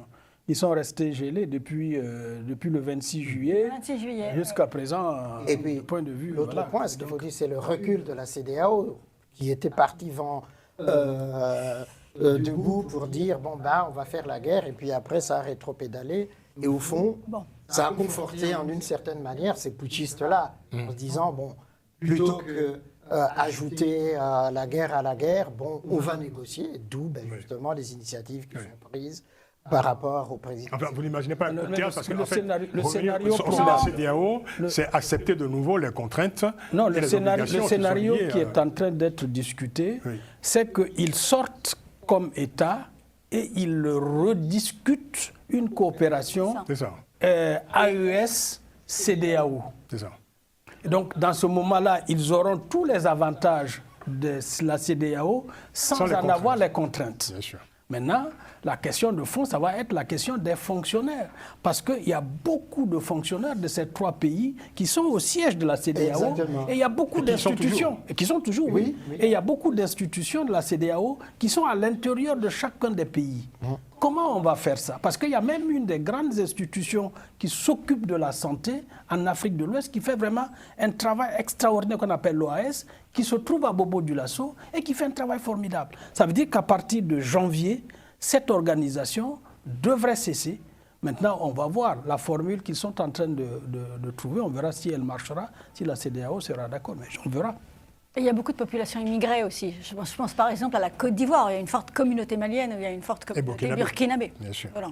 S3: restés gelés depuis le 26 juillet
S2: 26 juillet.
S3: jusqu'à présent,
S4: Et puis,
S3: du point de vue...
S4: l'autre
S3: voilà.
S4: point, ce qu'il faut dire, c'est le recul de la CEDEAO, qui était parti debout pour dire, on va faire la guerre, et puis après, ça a rétropédalé. Et au fond,
S2: Bon.
S4: ça a conforté en une certaine manière ces putschistes-là, en se disant, plutôt que ajouter la guerre à la guerre, on va négocier, d'où justement les initiatives qui sont prises par rapport au président.
S1: Enfin, vous n'imaginez pas un coup de théâtre parce que
S3: le
S1: en fait,
S3: scénario- le
S1: revenir
S3: scénario
S1: sur
S3: probable.
S1: la CEDEAO, c'est accepter de nouveau les contraintes.
S3: Non,
S1: et
S3: le
S1: les
S3: scénario,
S1: obligations
S3: qui
S1: sont liées
S3: est en train d'être discuté,
S1: Oui.
S3: c'est qu'ils sortent comme État et ils rediscutent une coopération
S1: C'est ça,
S3: AES-CEDEAO.
S1: c'est ça.
S3: Donc, dans ce moment-là, ils auront tous les avantages de la CEDEAO sans
S1: Sans les
S3: en avoir
S1: contraintes.
S3: les contraintes.
S1: Bien sûr.
S3: Maintenant, la question de fond, ça va être la question des fonctionnaires. Parce qu'il y a beaucoup de fonctionnaires de ces 3 pays qui sont au siège de la CEDEAO.
S4: Exactement.
S3: Et il y a beaucoup
S1: Et qui y sont
S3: d'institutions. Et qui sont toujours, oui.
S4: Oui.
S3: Et il y a beaucoup d'institutions de la CEDEAO qui sont à l'intérieur de chacun des pays. Comment on va faire ça? Parce qu'il y a même une des grandes institutions qui s'occupe de la santé en Afrique de l'Ouest qui fait vraiment un travail extraordinaire qu'on appelle l'OAS, qui se trouve à Bobo-Dioulasso et qui fait un travail formidable. Ça veut dire qu'à partir de janvier, cette organisation devrait cesser Maintenant, on va voir la formule qu'ils sont en train de trouver. On verra si elle marchera, si la CEDEAO sera d'accord, mais on verra.
S2: Et il y a beaucoup de populations immigrées aussi. Je pense par exemple à la Côte d'Ivoire. Il y a une forte communauté malienne, il y a une forte communauté burkinabé.
S1: Bien sûr.
S2: Voilà.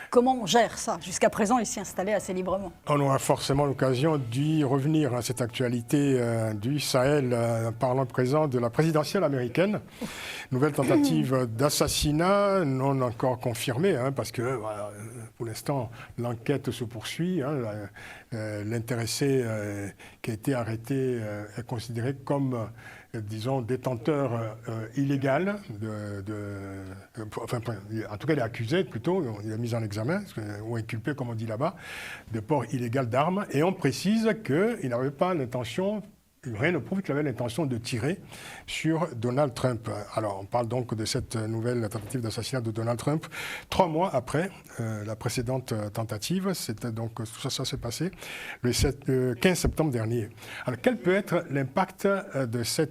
S2: Comment on gère ça? Jusqu'à présent, ils s'y installaient assez librement.
S1: On aura forcément l'occasion d'y revenir à cette actualité du Sahel, parlant présent de la présidentielle américaine. Nouvelle tentative d'assassinat, non encore confirmée, parce que pour l'instant, l'enquête se poursuit. L'intéressé qui a été arrêté est considéré comme, disons, détenteur illégal, en tout cas il est accusé plutôt, il est mis en examen, ou inculpé comme on dit là-bas, de port illégal d'armes, et on précise qu'il n'avait pas l'intention, rien ne prouve qu'il avait l'intention de tirer sur Donald Trump. Alors on parle donc de cette nouvelle tentative d'assassinat de Donald Trump, 3 mois après la précédente tentative. C'était donc, tout ça s'est passé le 15 septembre dernier. Alors quel peut être l'impact de ces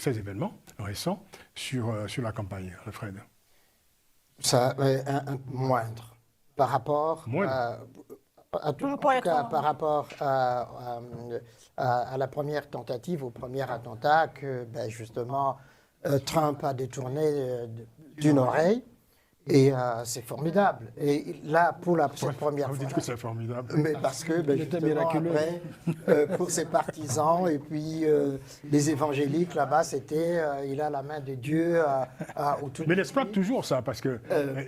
S1: événements récents sur la campagne, Alfred?
S4: Ça, moindre. Par rapport par rapport à la première tentative, au premier attentat que justement Trump a détourné d'une oreille. Et c'est formidable. Et là, pour cette première fois...
S1: Vous dites que c'est formidable.
S4: Mais parce que, justement, après, pour ses partisans et puis les évangéliques, là-bas, c'était il a la main de Dieu autour.
S1: Mais il exploite toujours ça, parce que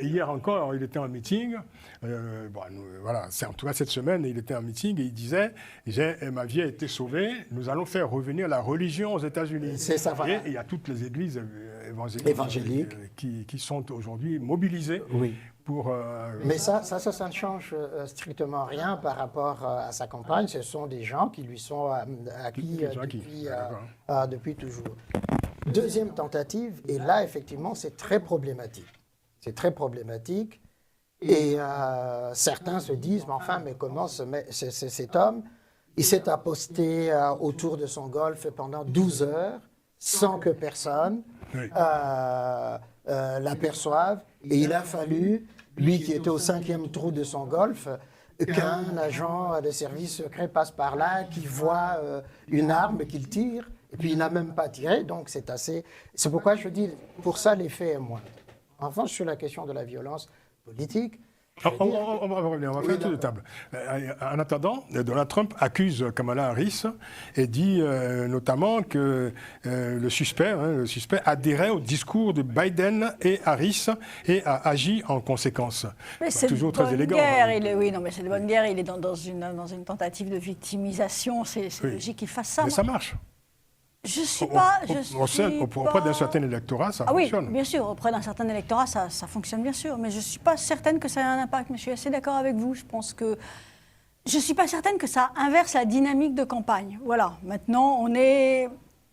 S1: hier encore, il était en meeting. Voilà, en tout cas cette semaine, il était en meeting et il disait ma vie a été sauvée, nous allons faire revenir la religion aux États-Unis.
S4: C'est ça, voilà.
S1: Et il y a toutes les églises évangéliques qui sont aujourd'hui mobilisées pour...
S4: Mais ça ne change strictement rien par rapport à sa campagne. Ce sont des gens qui lui sont acquis depuis toujours. Deuxième tentative, et là, effectivement, c'est très problématique. C'est très problématique. Et certains se disent, mais comment cet homme, il s'est aposté autour de son golf pendant 12 heures sans que personne l'aperçoive. Et il a fallu, lui qui était au 5e trou de son golf, qu'un agent de service secret passe par là, qui voit une arme, qu'il tire, et puis il n'a même pas tiré. Donc c'est pourquoi je dis, pour ça, l'effet est moindre. En revanche, sur la question de la violence politique,
S1: on va revenir, on va faire un tour de table. En attendant, Donald Trump accuse Kamala Harris et dit notamment que le suspect adhérait au discours de Biden et Harris et a agi en conséquence.
S2: Mais c'est
S1: toujours très élégant.
S2: Mais c'est de bonne guerre. Il est dans une tentative de victimisation. C'est logique qu'il fasse ça.
S1: Mais ça marche.
S2: Je ne suis pas...
S1: Auprès d'un certain électorat, ça fonctionne.
S2: Oui, bien sûr. Auprès d'un certain électorat, ça fonctionne bien sûr. Mais je ne suis pas certaine que ça ait un impact. Mais je suis assez d'accord avec vous. Je ne suis pas certaine que ça inverse la dynamique de campagne. Voilà. Maintenant,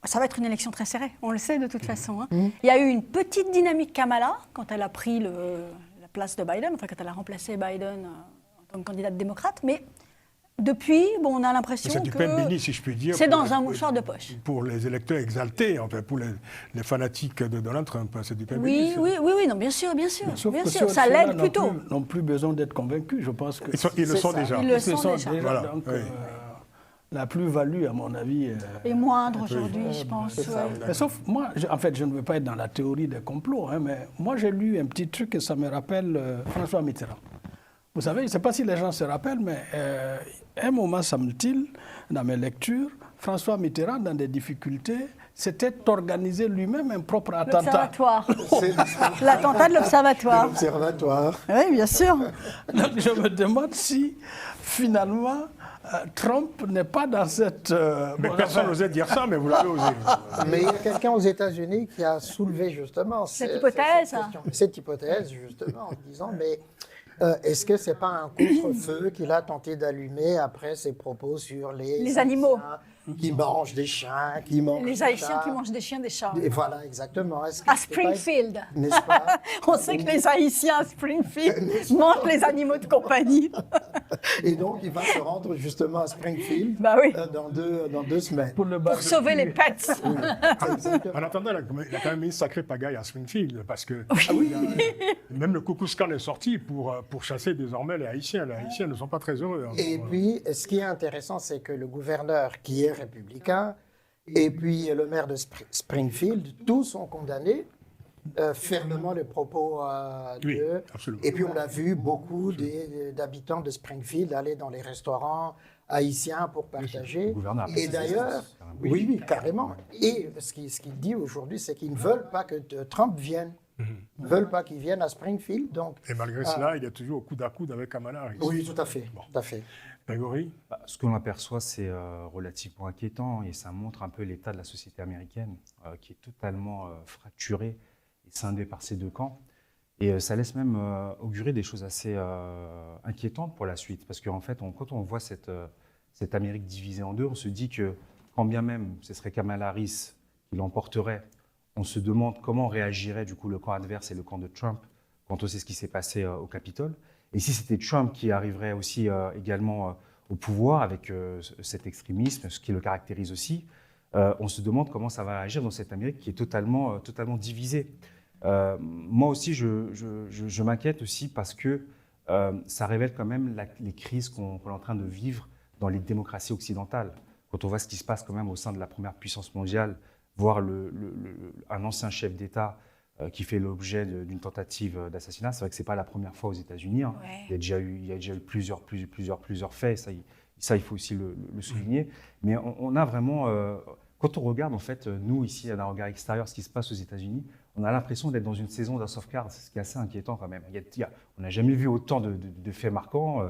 S2: ça va être une élection très serrée. On le sait de toute façon. Il y a eu une petite dynamique Kamala quand elle a pris la place de Biden, quand elle a remplacé Biden en tant que candidate démocrate. Mais... Depuis, on a l'impression que...
S1: C'est du pain béni, si je puis dire.
S2: C'est dans un mouchoir de poche.
S1: Pour les électeurs exaltés, pour les fanatiques de Donald Trump, c'est du pain béni.
S2: Oui, non, bien sûr.
S3: Sauf
S2: bien
S3: que
S2: sûr, ça l'aide plutôt.
S3: Ils n'ont plus besoin d'être convaincus, je pense que...
S1: Ils le sont déjà.
S2: Ils le sont déjà.
S1: Voilà.
S3: Donc, la plus-value, à mon avis...
S2: est moindre aujourd'hui, je pense.
S3: Mais sauf, moi, je ne veux pas être dans la théorie des complots, mais moi, j'ai lu un petit truc et ça me rappelle François Mitterrand. Vous savez, je ne sais pas si les gens se rappellent, mais un moment, semble-t-il, dans mes lectures, François Mitterrand, dans des difficultés, s'était organisé lui-même un propre attentat.
S2: L'observatoire. L'attentat de l'observatoire.
S4: L'observatoire.
S2: Oui, bien sûr.
S3: Donc je me demande si, finalement, Trump n'est pas dans cette...
S1: mais personne n'osait dire ça, mais vous l'avez osé.
S4: Mais il y a quelqu'un aux États-Unis qui a soulevé justement
S2: cette hypothèse.
S4: Cette hypothèse, justement, en disant, mais... est-ce que ce n'est pas un contre-feu qu'il a tenté d'allumer après ses propos sur les
S2: animaux
S4: qui mangent des chiens, qui mangent
S2: les Haïtiens qui mangent des chiens, des chats.
S4: Et voilà, exactement.
S2: À Springfield.
S4: N'est-ce pas?
S2: On sait que les Haïtiens à Springfield mangent les animaux de compagnie.
S4: Et donc, il va se rendre justement à Springfield
S2: Bah oui.
S4: dans 2 semaines.
S3: Pour le
S2: Pour sauver les pets.
S4: Exactement.
S1: En attendant, il a quand même mis une sacrée pagaille à Springfield, parce que même le Ku Klux Klan est sorti pour chasser désormais les Haïtiens. Les Haïtiens ne sont pas très heureux.
S4: Et puis, ce qui est intéressant, c'est que le gouverneur, qui est républicain, et puis le maire de Springfield, tous sont condamnés fermement les propos
S1: Oui,
S4: d'eux.
S1: absolument.
S4: Et puis, on a vu beaucoup d'habitants de Springfield aller dans les restaurants haïtiens pour partager.
S5: Le gouverneur a pris
S4: Et
S5: ses
S4: d'ailleurs,
S5: distances, carrément.
S4: oui, carrément. Et ce qu'il dit aujourd'hui, c'est qu'ils ne veulent pas que Trump vienne. Ils ne veulent pas qu'il vienne à Springfield. Donc,
S1: Et malgré cela, il est toujours au coude à coude avec Kamala Harris.
S4: oui, tout à fait. Tout à fait.
S1: Grégory?
S5: Ce que l'on aperçoit, c'est relativement inquiétant et ça montre un peu l'état de la société américaine qui est totalement fracturée et scindée par ces deux camps. Et ça laisse même augurer des choses assez inquiétantes pour la suite. Parce qu'en fait, quand on voit cette Amérique divisée en deux, on se dit que quand bien même ce serait Kamala Harris qui l'emporterait, on se demande comment réagirait du coup le camp adverse et le camp de Trump quand on sait ce qui s'est passé au Capitole. Et si c'était Trump qui arriverait aussi également au pouvoir avec cet extrémisme, ce qui le caractérise aussi, on se demande comment ça va réagir dans cette Amérique qui est totalement divisée. Moi aussi, je m'inquiète aussi parce que ça révèle quand même les crises qu'on est en train de vivre dans les démocraties occidentales. Quand on voit ce qui se passe quand même au sein de la première puissance mondiale, voir un ancien chef d'État qui fait l'objet d'une tentative d'assassinat. C'est vrai que ce n'est pas la première fois aux États-Unis. Hein.
S2: Ouais.
S5: Il y a déjà eu plusieurs faits. Ça, il faut aussi le souligner. Mais on a vraiment... quand on regarde, en fait, nous, ici, d'un regard extérieur, ce qui se passe aux États-Unis, on a l'impression d'être dans une saison d'House of Cards, ce qui est assez inquiétant quand même. On n'a jamais vu autant de faits marquants.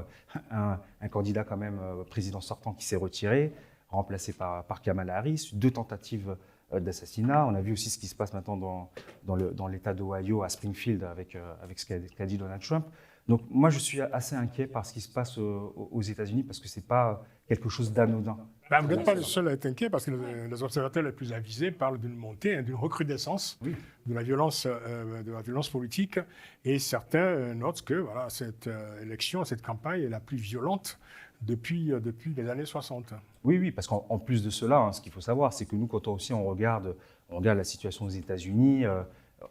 S5: Un candidat quand même, président sortant, qui s'est retiré, remplacé par Kamala Harris, 2 tentatives d'assassinat. On a vu aussi ce qui se passe maintenant dans l'État d'Ohio, à Springfield, avec ce qu'a dit Donald Trump. Donc moi, je suis assez inquiet par ce qui se passe aux États-Unis parce que ce n'est pas quelque chose d'anodin.
S1: Vous n'êtes pas le seul à être inquiet parce que les observateurs les plus avisés parlent d'une montée, d'une recrudescence de la violence politique. Et certains notent que voilà, cette élection, cette campagne est la plus violente depuis les années 60.
S5: Oui, parce qu'en plus de cela, hein, ce qu'il faut savoir, c'est que nous, quand on regarde la situation aux États-Unis,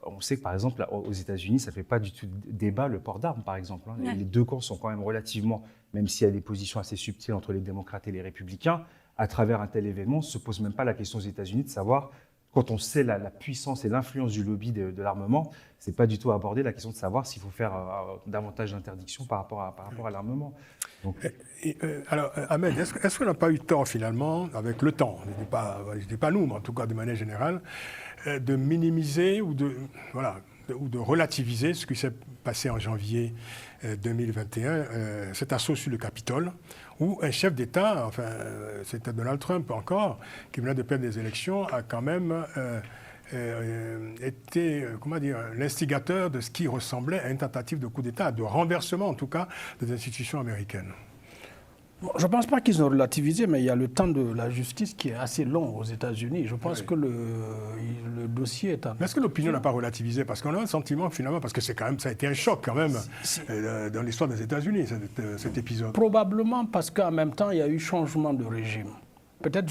S5: on sait que, par exemple, aux États-Unis, ça ne fait pas du tout débat le port d'armes, par exemple. Hein.
S2: Ouais.
S5: Les deux camps sont quand même relativement, même s'il y a des positions assez subtiles entre les démocrates et les républicains, à travers un tel événement, on ne se pose même pas la question aux États-Unis de savoir, quand on sait la puissance et l'influence du lobby de l'armement, ce n'est pas du tout aborder la question de savoir s'il faut faire davantage d'interdictions par rapport à l'armement. Donc,
S1: alors, Ahmed, est-ce qu'on n'a pas eu tort finalement, avec le temps, je ne dis pas nous, mais en tout cas de manière générale, de minimiser ou de relativiser ce qui s'est passé en janvier 2021, cet assaut sur le Capitole, où un chef d'État, enfin c'était Donald Trump encore, qui venait de perdre des élections, a quand même était l'instigateur de ce qui ressemblait à une tentative de coup d'État, de renversement en tout cas des institutions américaines.
S3: Bon, je ne pense pas qu'ils ont relativisé, mais il y a le temps de la justice qui est assez long aux États-Unis. Je pense que le dossier est en...
S1: Mais est-ce que l'opinion n'a pas relativisé? Parce qu'on a un sentiment finalement, parce que ça a été un choc quand même dans l'histoire des États-Unis, cet épisode.
S3: Probablement parce qu'en même temps, il y a eu changement de régime. Peut-être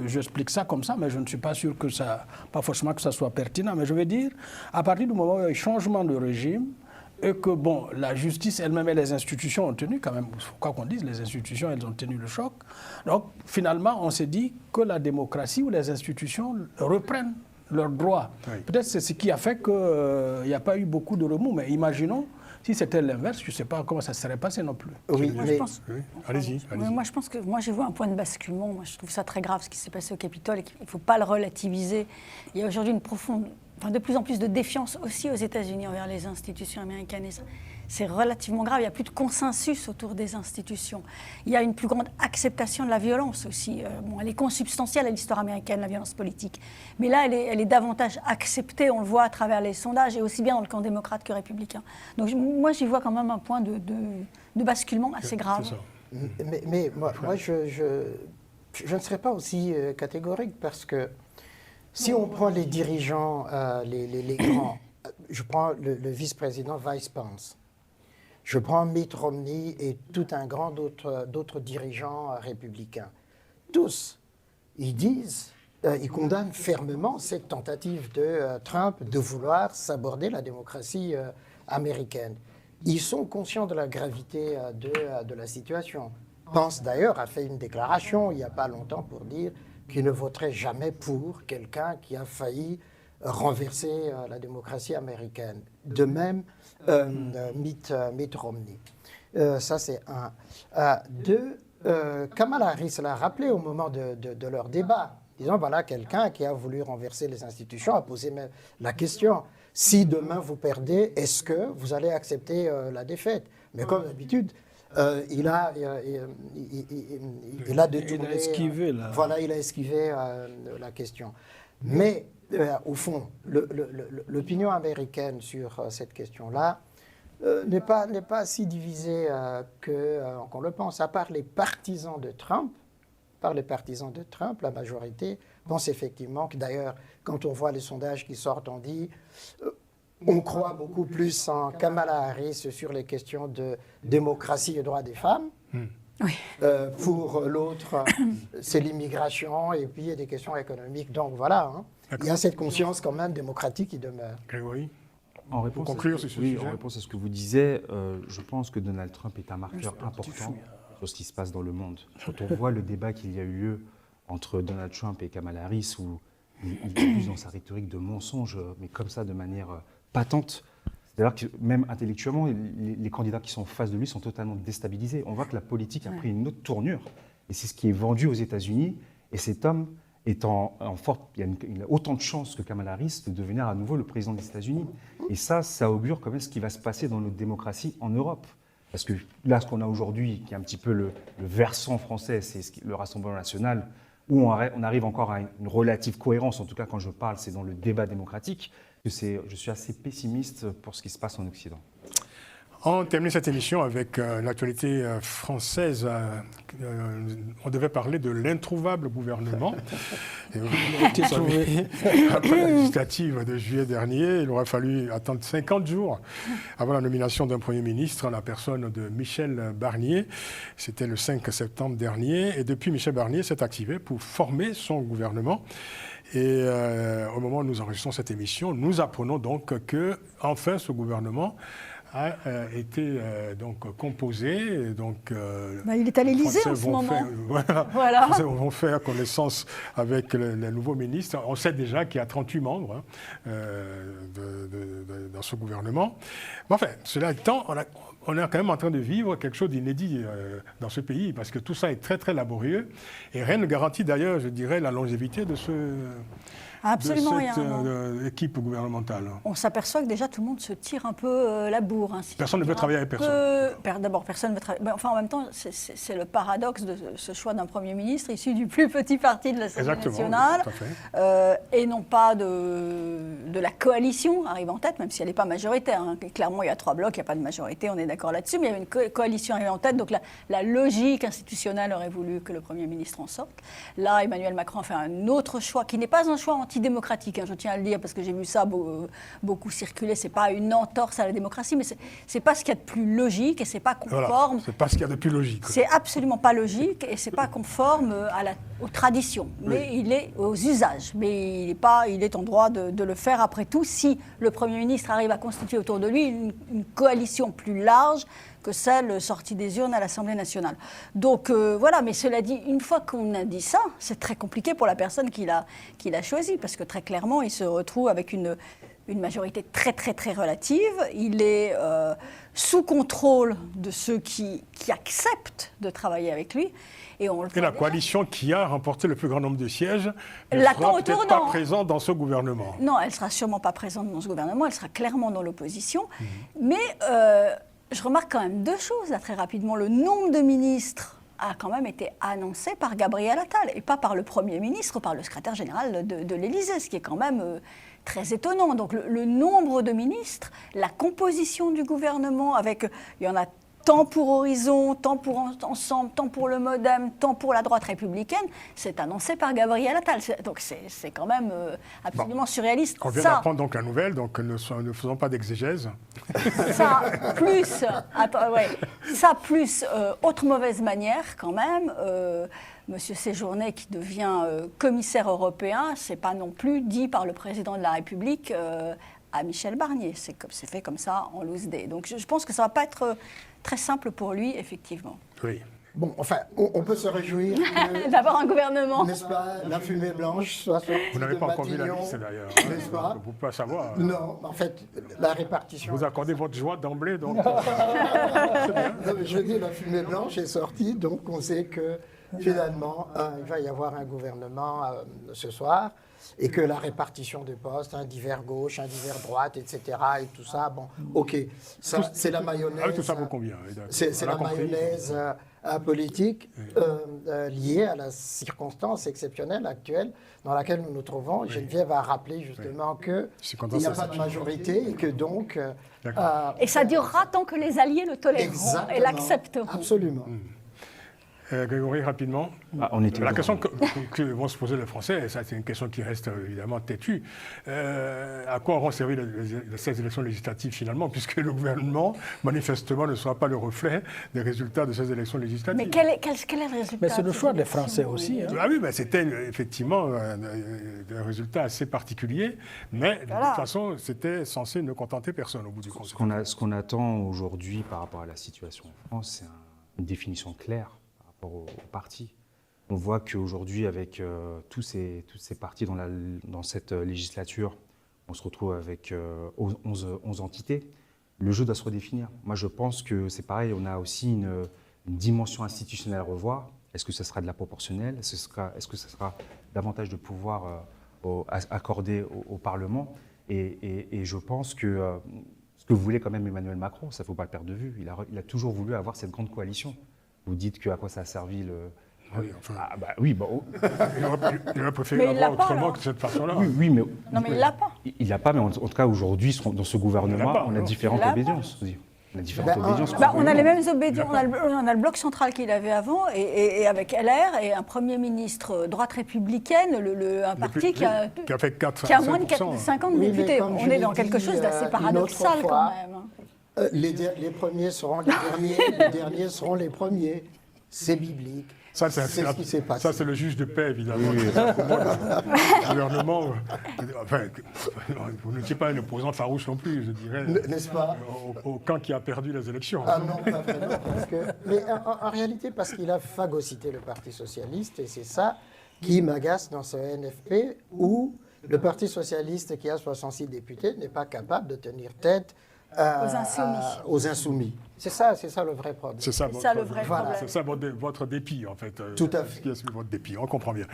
S3: j'explique ça comme ça, mais je ne suis pas sûr que ça, pas forcément que ça soit pertinent. Mais je veux dire, à partir du moment où il y a eu changement de régime, et que bon, la justice elle-même et les institutions ont tenu quand même, quoi qu'on dise, les institutions, elles ont tenu le choc. Donc finalement, on s'est dit que la démocratie ou les institutions reprennent leurs droits. Oui. Peut-être c'est ce qui a fait qu'il n'y a pas eu beaucoup de remous, mais imaginons, si c'était l'inverse, je ne sais pas comment ça se serait passé non plus.
S4: Oui,
S1: moi,
S4: mais...
S1: je pense... oui. Allez-y.
S2: Moi, je pense que j'ai vu un point de basculement. Moi, je trouve ça très grave, ce qui s'est passé au Capitole, et qu'il ne faut pas le relativiser. Il y a aujourd'hui de plus en plus de défiance aussi aux États-Unis envers les institutions américaines. Et c'est relativement grave. Il n'y a plus de consensus autour des institutions. Il y a une plus grande acceptation de la violence aussi. Elle est consubstantielle à l'histoire américaine, la violence politique. Mais là, elle est davantage acceptée, on le voit à travers les sondages, et aussi bien dans le camp démocrate que républicain. Donc moi, j'y vois quand même un point de basculement assez grave.
S1: C'est ça.
S4: Mais moi je ne serais pas aussi catégorique parce que si on prend les dirigeants, les grands, je prends le vice-président Vice Pence. Je prends Mitt Romney et tout un grand d'autres dirigeants républicains. Tous, ils disent, ils condamnent fermement cette tentative de Trump de vouloir s'aborder la démocratie américaine. Ils sont conscients de la gravité de la situation. Pence d'ailleurs a fait une déclaration il n'y a pas longtemps pour dire qu'il ne voterait jamais pour quelqu'un qui a failli renverser la démocratie américaine. De même, Mitt Romney. Ça, c'est un. Deux, Kamala Harris l'a rappelé au moment de leur débat. Disons, voilà, quelqu'un qui a voulu renverser les institutions a posé même la question. Si demain vous perdez, est-ce que vous allez accepter la défaite? Mais comme d'habitude, il a détourné.
S3: Il a esquivé, là.
S4: Voilà, il a esquivé la question. Mais au fond, l'opinion américaine sur cette question-là n'est pas si divisée qu'on le pense. À part les partisans de Trump, la majorité pense effectivement que d'ailleurs, quand on voit les sondages qui sortent, on dit on croit beaucoup plus en Kamala Harris sur les questions de démocratie et droits des femmes.
S2: Oui.
S4: Pour l'autre, c'est l'immigration et puis il y a des questions économiques. Donc voilà, il y a cette conscience quand même démocratique qui demeure.
S1: Grégory,
S5: en réponse,
S1: conclure sur ce sujet.
S5: en réponse à ce que vous disiez, je pense que Donald Trump est un marqueur important sur ce qui se passe dans le monde. Quand on voit le débat qu'il y a eu lieu entre Donald Trump et Kamala Harris, où il use dans sa rhétorique de mensonges, mais comme ça, de manière patente. C'est-à-dire que même intellectuellement, les candidats qui sont en face de lui sont totalement déstabilisés. On voit que la politique a pris une autre tournure, et c'est ce qui est vendu aux États-Unis. Et cet homme est en forte, il a autant de chances que Kamala Harris de devenir à nouveau le président des États-Unis. Et ça augure quand même ce qui va se passer dans notre démocratie en Europe. Parce que là, ce qu'on a aujourd'hui, qui est un petit peu le versant français, c'est le Rassemblement national, où on arrive encore à une relative cohérence. En tout cas, quand je parle, c'est dans le débat démocratique. Je suis assez pessimiste pour ce qui se passe en Occident.
S1: On termine cette émission avec l'actualité française. On devait parler de l'introuvable gouvernement. Et vous savez, après la législative de juillet dernier, il aura fallu attendre 50 jours avant la nomination d'un Premier ministre en la personne de Michel Barnier. C'était le 5 septembre dernier. Et depuis, Michel Barnier s'est activé pour former son gouvernement. Et au moment où nous enregistrons cette émission, nous apprenons donc que, enfin, ce gouvernement a été donc composé. Donc,
S2: il est à l'Élysée en ce moment.
S1: Voilà. Les Français vont faire connaissance avec le nouveau ministre. On sait déjà qu'il y a 38 membres dans ce gouvernement. Mais enfin, cela étant, on est quand même en train de vivre quelque chose d'inédit dans ce pays, parce que tout ça est très, très laborieux. Et rien ne garantit d'ailleurs, je dirais, la longévité de cette équipe gouvernementale. On
S2: s'aperçoit que déjà tout le monde se tire un peu la bourre.
S1: Personne ne veut travailler avec personne.
S2: D'abord, personne ne veut travailler. Enfin, en même temps, c'est le paradoxe de ce choix d'un Premier ministre issu du plus petit parti de l'Assemblée nationale. Et non pas de la coalition arrive en tête, même si elle n'est pas majoritaire. Clairement, il y a 3 blocs, il n'y a pas de majorité, on est d'accord là-dessus, mais il y a une coalition arrive en tête. Donc la logique institutionnelle aurait voulu que le Premier ministre en sorte. Là, Emmanuel Macron fait un autre choix qui n'est pas un choix antidémocratique, je tiens à le dire, parce que j'ai vu ça beaucoup circuler. C'est pas une entorse à la démocratie, mais c'est pas ce qu'il y a de plus logique et c'est pas conforme.
S1: Voilà, c'est pas ce qu'il y a de plus logique.
S2: C'est absolument pas logique et c'est pas conforme aux traditions, mais il est aux usages. Mais il est en droit de le faire après tout si le Premier ministre arrive à constituer autour de lui une coalition plus large que celle sortie des urnes à l'Assemblée nationale. Donc voilà, mais cela dit, une fois qu'on a dit ça, c'est très compliqué pour la personne qui l'a choisi, parce que très clairement, il se retrouve avec une majorité très très très relative. Il est sous contrôle de ceux qui acceptent de travailler avec lui. Et
S1: la coalition qui a remporté le plus grand nombre de sièges ne sera peut-être pas présente dans ce gouvernement.
S2: Non, elle ne sera sûrement pas présente dans ce gouvernement, elle sera clairement dans l'opposition. Mais je remarque quand même 2 choses là, très rapidement. Le nombre de ministres a quand même été annoncé par Gabriel Attal et pas par le Premier ministre, par le secrétaire général de l'Élysée, ce qui est quand même très étonnant. Donc le nombre de ministres, la composition du gouvernement, il y en a tant pour Horizon, tant pour Ensemble, tant pour le Modem, tant pour la droite républicaine, c'est annoncé par Gabriel Attal. Donc c'est quand même absolument surréaliste.
S1: On vient d'apprendre donc la nouvelle, donc ne faisons pas d'exégèse.
S2: Ça, plus autre mauvaise manière quand même, Monsieur Séjourné qui devient commissaire européen, c'est pas non plus dit par le président de la République à Michel Barnier. C'est fait comme ça en loose day. Donc je pense que ça va pas être très simple pour lui, effectivement.
S1: Oui.
S4: Bon, enfin, on peut se réjouir
S2: d'avoir un gouvernement.
S4: N'est-ce pas, la fumée blanche soit sortie.
S1: Vous n'avez
S4: de
S1: pas encore vu la
S4: Matignon,
S1: liste d'ailleurs.
S4: N'est-ce pas?
S1: Vous ne pouvez pas savoir.
S4: Non, en fait, la répartition...
S1: Vous accordez votre joie d'emblée, donc...
S4: Non, mais je dis, la fumée blanche est sortie, donc on sait que finalement, il va y avoir un gouvernement ce soir, et que la répartition des postes, un divers gauche, un divers droite, etc., et tout ça, bon, ok, ça, c'est la mayonnaise...
S1: Ah oui, tout ça vous convient.
S4: C'est la mayonnaise politique liée à la circonstance exceptionnelle actuelle dans laquelle nous nous trouvons. Oui. Geneviève a rappelé justement qu'il n'y a pas de majorité et que donc...
S2: et ça durera tant que les alliés le toléreront et l'accepteront.
S4: Absolument.
S1: Grégory, rapidement. La question que vont se poser les Français, et ça c'est une question qui reste évidemment têtue, à quoi auront servi ces élections législatives finalement, puisque le gouvernement manifestement ne sera pas le reflet des résultats de ces élections législatives.
S2: Mais quel est le résultat?
S3: Mais c'est le choix des Français aussi. Hein.
S1: Ah oui, ben c'était effectivement un résultat assez particulier, mais de toute façon c'était censé ne contenter personne au bout du compte.
S5: Ce qu'on attend aujourd'hui par rapport à la situation en France, c'est une définition claire au parti. On voit qu'aujourd'hui, avec tous ces partis dans cette législature, on se retrouve avec 11 entités. Le jeu doit se redéfinir. Moi, je pense que c'est pareil, on a aussi une dimension institutionnelle à revoir. Est-ce que ce sera de la proportionnelle? Est-ce que ce sera davantage de pouvoir accordé au Parlement? Et je pense que ce que voulait quand même Emmanuel Macron, ça ne faut pas le perdre de vue. Il a toujours voulu avoir cette grande coalition. Vous dites à quoi ça a servi le...
S1: Oui, enfin...
S5: Ah bah oui, bon...
S1: Il aurait préféré l'avoir autrement que de cette façon-là.
S5: Oui, mais...
S2: Non, mais il ne l'a pas.
S5: Il ne l'a pas, mais en tout cas, aujourd'hui, dans ce gouvernement, on a différentes obédiences.
S2: On a les mêmes obédiences. On a le bloc central qu'il avait avant, et avec LR, et un Premier ministre droite républicaine, un parti qui a moins de 50 députés. On est dans quelque chose d'assez paradoxal quand même.
S4: Les premiers seront les derniers, les derniers seront les premiers. C'est biblique.
S1: Ça, c'est ce qui s'est passé. Ça, c'est le juge de paix, évidemment. Oui. Le gouvernement... Enfin, vous n'étiez pas un opposant farouche non plus, je dirais.
S4: N'est-ce pas?
S1: Au camp qui a perdu les élections.
S4: Ah non, pas vraiment. Mais en réalité, parce qu'il a phagocyté le Parti socialiste, et c'est ça qui m'agace dans ce NFP, où le Parti socialiste, qui a 66 députés, n'est pas capable de tenir tête aux insoumis. C'est ça le vrai problème.
S1: C'est ça
S2: le vrai problème.
S1: C'est ça votre dépit, en fait.
S4: Tout à fait.
S1: Votre dépit, on comprend bien.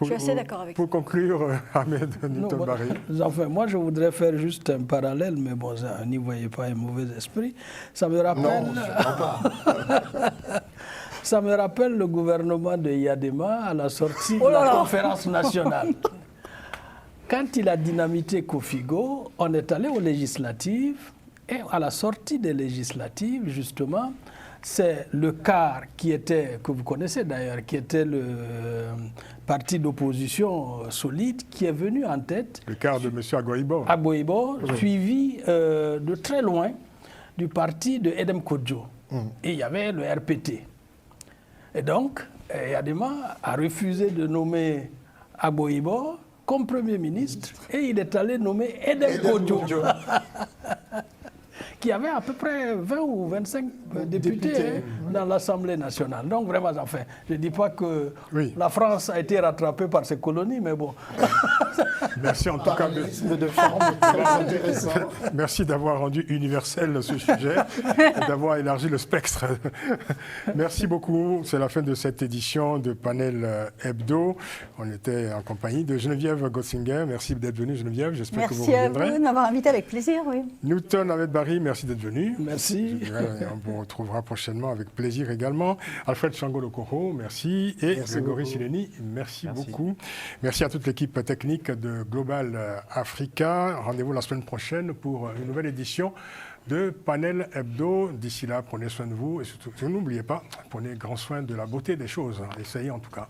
S2: Je suis assez d'accord avec vous.
S1: Pour conclure, Ahmed Newton-Barry.
S3: Enfin, moi, je voudrais faire juste un parallèle, mais bon, n'y voyez pas un mauvais esprit. Ça me rappelle... Ça me rappelle le gouvernement de Yadema à la sortie de la conférence nationale. Quand il a dynamité Kofigo, on est allé aux législatives. Et à la sortie des législatives, justement, c'est le CAR que vous connaissez d'ailleurs, qui était le parti d'opposition solide, qui est venu en tête.
S1: Le CAR de M. Agboibo.
S3: Agboibo, suivi de très loin du parti de Edem Kodjo. Et il y avait le RPT. Et donc, Yadema a refusé de nommer Agboibo comme Premier ministre, et il est allé nommer Edem Kodjo. Qui avait à peu près 20 ou 25 députés dans l'Assemblée nationale. Donc vraiment, enfin, je ne dis pas que la France a été rattrapée par ses colonies, mais bon.
S1: Merci en tout cas
S4: de forme très intéressant.
S1: Merci d'avoir rendu universel ce sujet et d'avoir élargi le spectre. Merci beaucoup. C'est la fin de cette édition de Panel Hebdo. On était en compagnie de Geneviève Gotzinger. Merci d'être venue, Geneviève. J'espère que vous reviendrez.
S2: Merci à vous de m'avoir invité, avec plaisir. Oui.
S1: Newton-Barry, merci d'être venu.
S3: Merci.
S1: On vous retrouvera prochainement avec plaisir également. Alfred Changolo-Koro, merci. Et Grégory Sileni, merci beaucoup. Merci à toute l'équipe technique de Global Africa. Rendez-vous la semaine prochaine pour une nouvelle édition de Panel Hebdo. D'ici là, prenez soin de vous et surtout, n'oubliez pas, prenez grand soin de la beauté des choses. Essayez en tout cas.